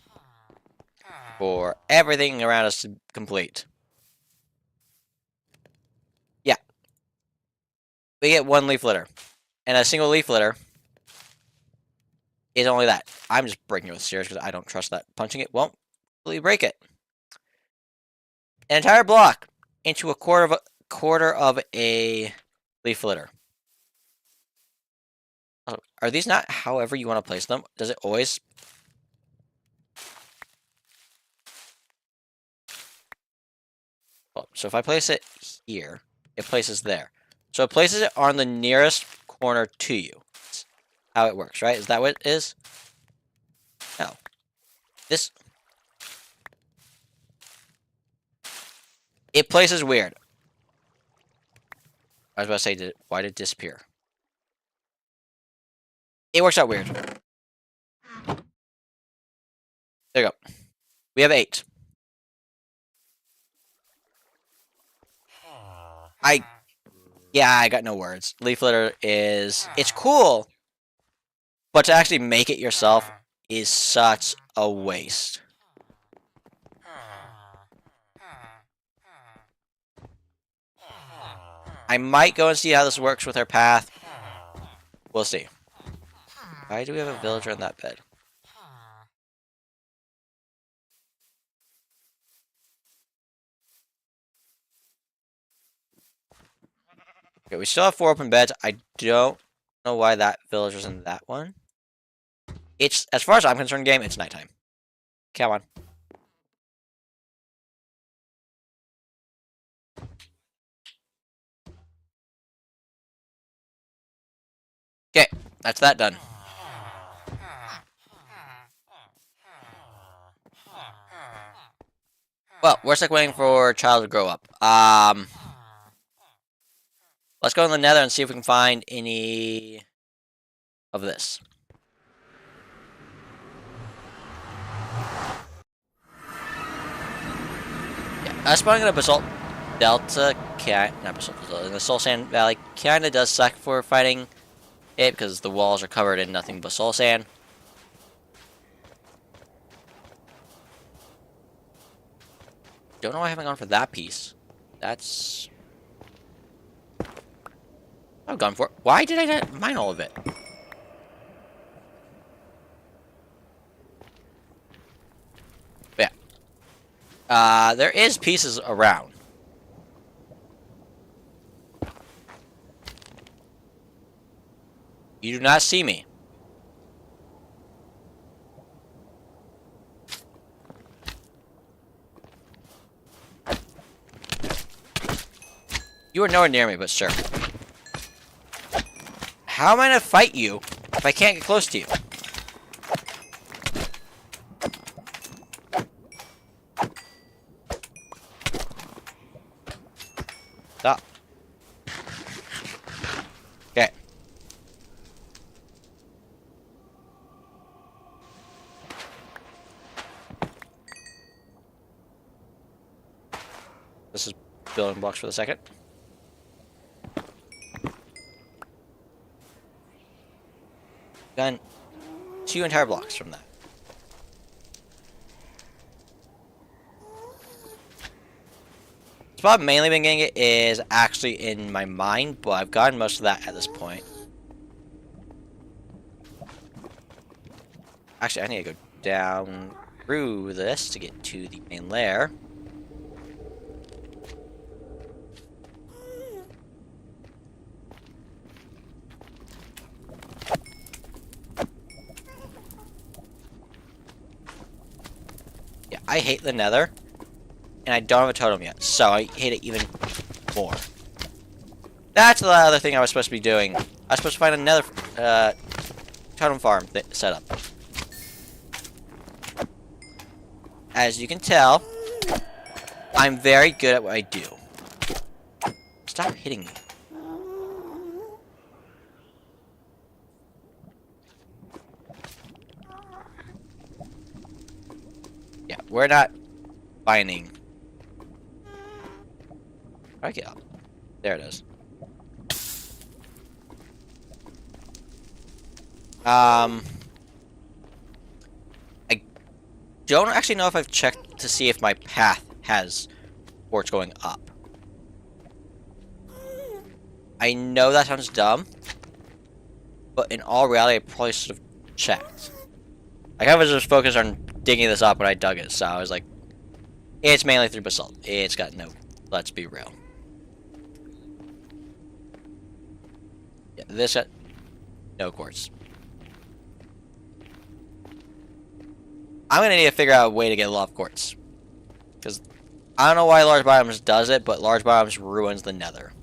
[SPEAKER 1] for everything around us to complete. Yeah. We get 1 leaf litter. And a single leaf litter is only that. I'm just breaking it with shears because I don't trust that punching it won't really break it. An entire block into a quarter of a leaf litter. Oh, are these not however you want to place them? Does it always? Oh, so if I place it here, it places there. So it places it on the nearest corner to you. That's how it works, right? Is that what it is? No. This... It places weird. I was about to say, why did it disappear? It works out weird. There you go. We have 8. Yeah, I got no words. Leaf litter is... It's cool, but to actually make it yourself is such a waste. I might go and see how this works with our path. We'll see. Why do we have a villager in that bed? Okay, we still have 4 open beds. I don't know why that villager's in that one. It's, as far as I'm concerned, game, it's nighttime. Come on. Okay, that's that done. Well, we're stuck waiting for child to grow up. Let's go in the nether and see if we can find any of this. Yeah, us spawning in a basalt delta, not basalt delta, in the soul sand valley kinda does suck for fighting it because the walls are covered in nothing but soul sand. Don't know why I haven't gone for that piece. That's... I've gone for it. Why did I not mine all of it? Yeah. There is pieces around. You do not see me. You are nowhere near me, but sure. How am I gonna fight you if I can't get close to you? Stop. Okay. This is building blocks for the second. Done 2 entire blocks from that. spot I've mainly been getting it is actually in my mine, but I've gotten most of that at this point. Actually, I need to go down through this to get to the main lair. Yeah, I hate the nether, and I don't have a totem yet, so I hate it even more. That's the other thing I was supposed to be doing. I was supposed to find another totem farm setup. As you can tell, I'm very good at what I do. Stop hitting me. Yeah, we're not finding. How do I get up? There it is. I don't actually know if I've checked to see if my path has ports going up. I know that sounds dumb, but in all reality, I probably should have checked. I kind of was just focused on digging this up when I dug it, so I was like, it's mainly through basalt. It's got no, let's be real. Yeah, this got no quartz. I'm gonna need to figure out a way to get a lot of quartz. Because I don't know why large biomes does it, but large biomes ruins the nether.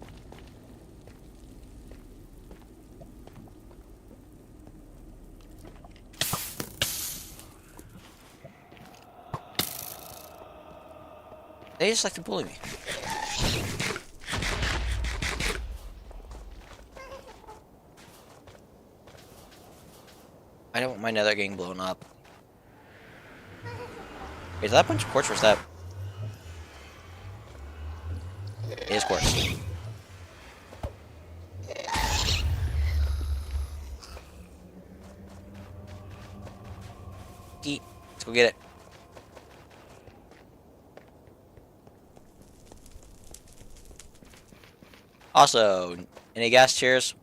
[SPEAKER 1] They just like to bully me. I don't want my nether getting blown up. Is that a bunch of quartz or is that? It is quartz. Eat. Let's go get it. Also, any gas cheers?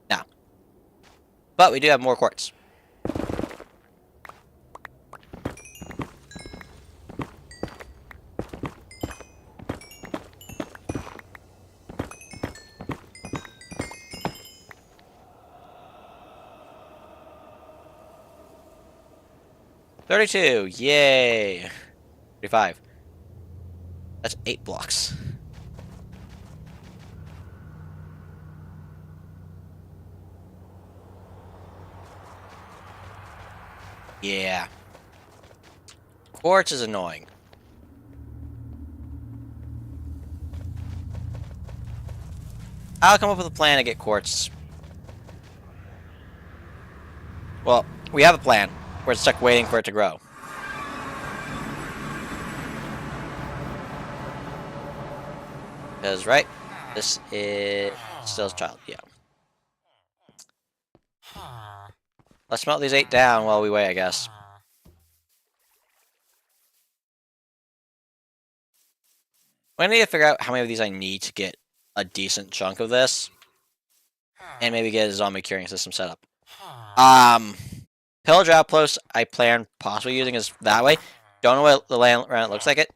[SPEAKER 1] No. But we do have more quartz. $32, yay! 35. That's 8 blocks. Yeah. Quartz is annoying. I'll come up with a plan to get quartz. Well, we have a plan. We're stuck waiting for it to grow. Because, right? This is still a child, yeah. Let's melt these 8 down while we wait, I guess. I need to figure out how many of these I need to get a decent chunk of this. And maybe get a zombie curing system set up. Pillager outpost I plan possibly using is that way. Don't know what the land around it looks like it.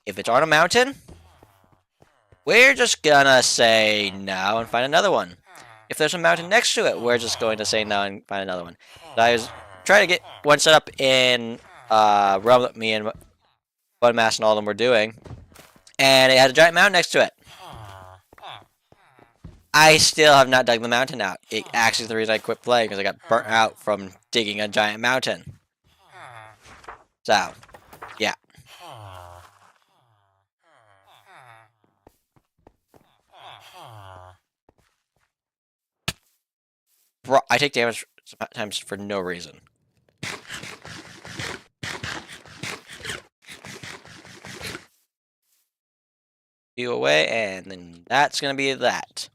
[SPEAKER 1] If it's on a mountain, we're just gonna say no and find another one. If there's a mountain next to it, we're just going to say no and find another one. I was trying to get one set up in Realm that me and Bud Mass and all of them were doing, and it had a giant mountain next to it. I still have not dug the mountain out. It actually is the reason I quit playing, because I got burnt out from digging a giant mountain. So, yeah. Bro, I take damage sometimes for no reason. You away, and then that's gonna be that.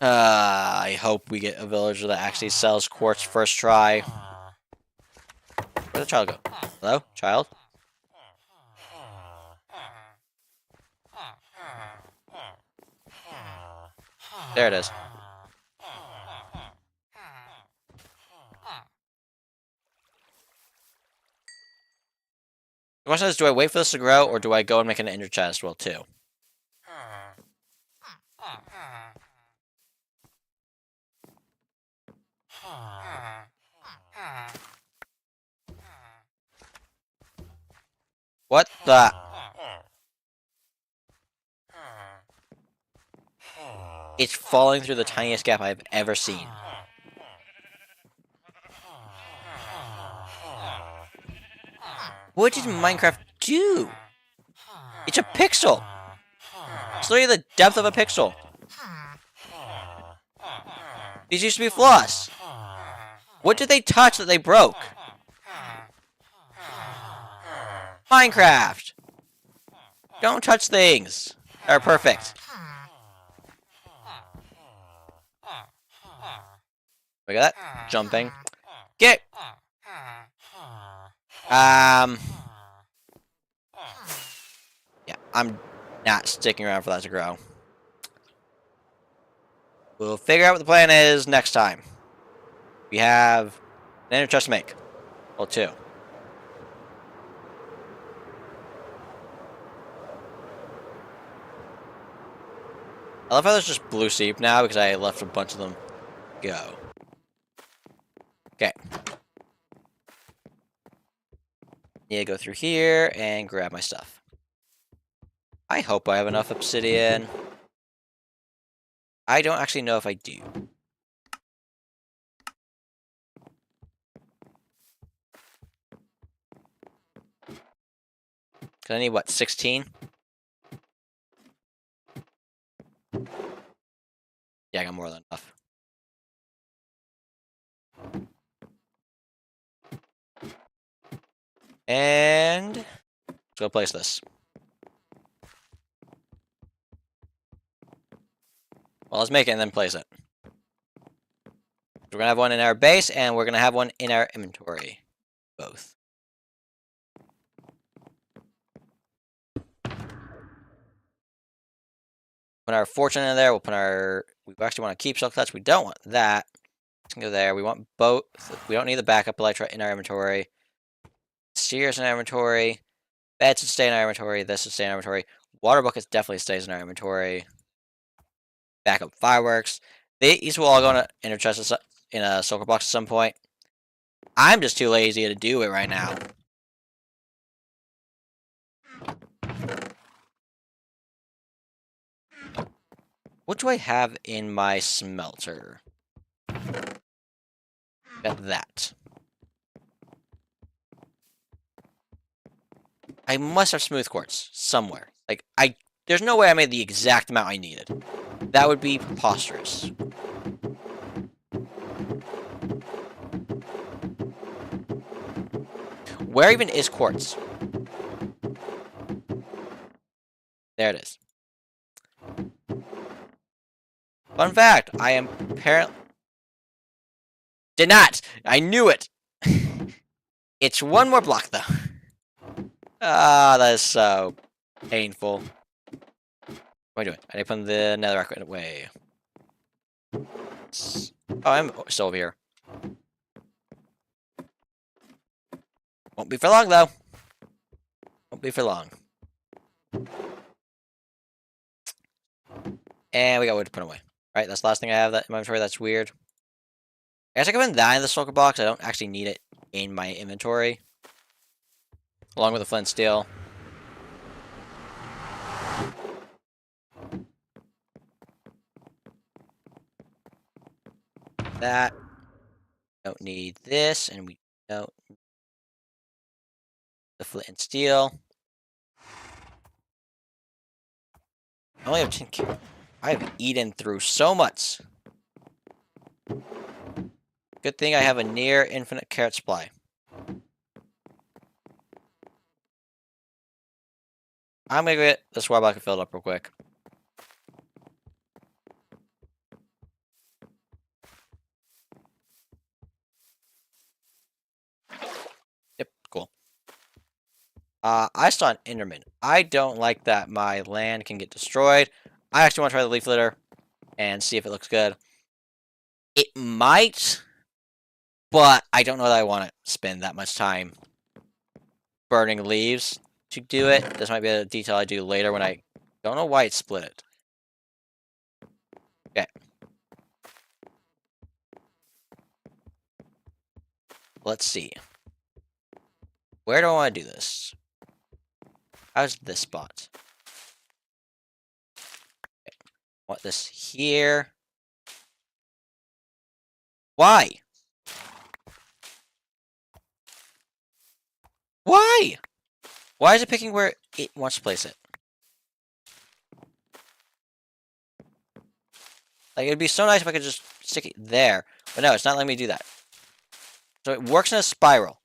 [SPEAKER 1] I hope we get a villager that actually sells quartz first try. Where'd the child go? Hello? Child? There it is. The question is, do I wait for this to grow, or do I go and make an ender chest as well, too? What the? It's falling through the tiniest gap I've ever seen. What did Minecraft do? It's a pixel! It's literally the depth of a pixel. These used to be floss. What did they touch that they broke? Minecraft! Don't touch things. They're perfect. Look at that. Jumping. Get! Yeah, I'm not sticking around for that to grow. We'll figure out what the plan is next time. We have an ender chest to make. Well, 2. I love how there's just blue seep now because I left a bunch of them go. Okay. Need to go through here and grab my stuff. I hope I have enough obsidian. I don't actually know if I do. Cause I need, what, 16? Yeah, I got more than enough. And let's go place this. Well, let's make it and then place it. We're gonna have one in our base, and we're gonna have one in our inventory. Both. Put our fortune in there. We'll put our. We actually want to keep silk touch. We don't want that. Let's go there. We want both. We don't need the backup elytra in our inventory. Sears in our inventory. Beds should stay in our inventory. This should stay in our inventory. Water buckets definitely stays in our inventory. Backup fireworks. These will all go in a ender chest in a silver box at some point. I'm just too lazy to do it right now. What do I have in my smelter? Got that. I must have smooth quartz somewhere. Like, there's no way I made the exact amount I needed. That would be preposterous. Where even is quartz? There it is. Fun fact, I am apparently... Did not! I knew it! It's one more block, though. Ah, that is so painful. What am I doing? I need to put the netherrack away. Oh, I'm still over here. Won't be for long, though. Won't be for long. And we got wood to put away. Alright, that's the last thing I have that in my inventory. That's weird. I guess I can put that in the shulker box. I don't actually need it in my inventory. Along with the flint steel. That. Don't need this, and we don't need the flint and steel. I only have 10. I've eaten through so much. Good thing I have a near infinite carrot supply. I'm gonna get this water bucket filled up real quick. I saw an Enderman. I don't like that my land can get destroyed. I actually want to try the leaf litter and see if it looks good. It might, but I don't know that I want to spend that much time burning leaves to do it. This might be a detail I do later when I don't know why it split it. Okay. Let's see. Where do I want to do this? How's this spot? Okay. Want this here. Why? Why? Why is it picking where it wants to place it? Like, it'd be so nice if I could just stick it there. But no, it's not letting me do that. So it works in a spiral.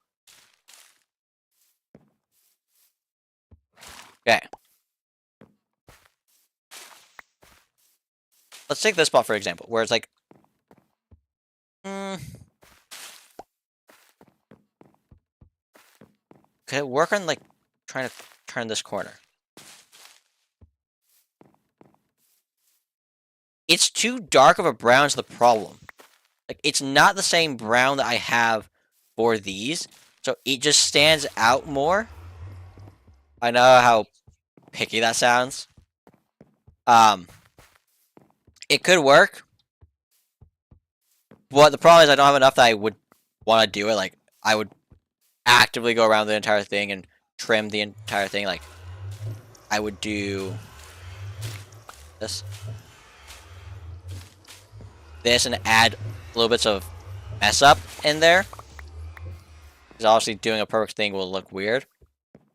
[SPEAKER 1] Okay. Let's take this spot for example, where it's like... could it work on, like, trying to turn this corner? It's too dark of a brown's the problem. Like, it's not the same brown that I have for these, so it just stands out more. I know how picky that sounds. It could work, but the problem is I don't have enough that I would want to do it. Like, I would actively go around the entire thing and trim the entire thing. Like, I would do this. This and add little bits of mess up in there. Because obviously doing a perfect thing will look weird.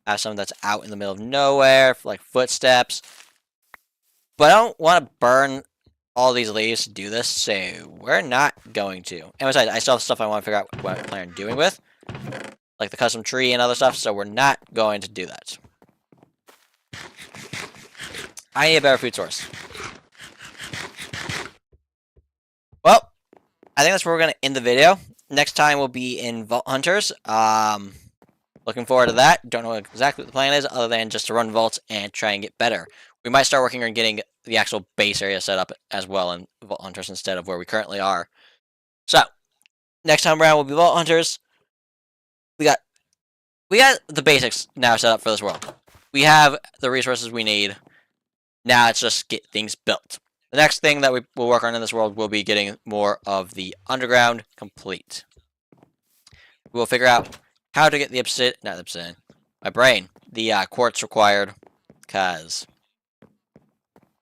[SPEAKER 1] Have something that's out in the middle of nowhere, like footsteps. But I don't want to burn all these leaves to do this, so we're not going to. And besides, I still have stuff I want to figure out what I plan on doing with. Like the custom tree and other stuff, so we're not going to do that. I need a better food source. Well, I think that's where we're going to end the video. Next time we'll be in Vault Hunters. Looking forward to that. Don't know exactly what the plan is, other than just to run vaults and try and get better. We might start working on getting the actual base area set up as well in Vault Hunters instead of where we currently are. So, next time around we'll be Vault Hunters. We got the basics now set up for this world. We have the resources we need. Now it's just get things built. The next thing that we will work on in this world will be getting more of the underground complete. We will figure out how to get the the quartz required, because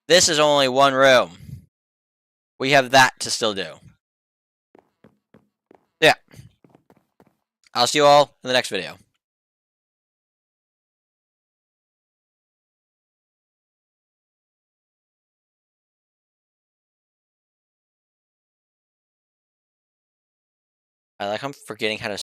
[SPEAKER 1] this is only one room. We have that to still do. Yeah. I'll see you all in the next video. I like I'm forgetting how to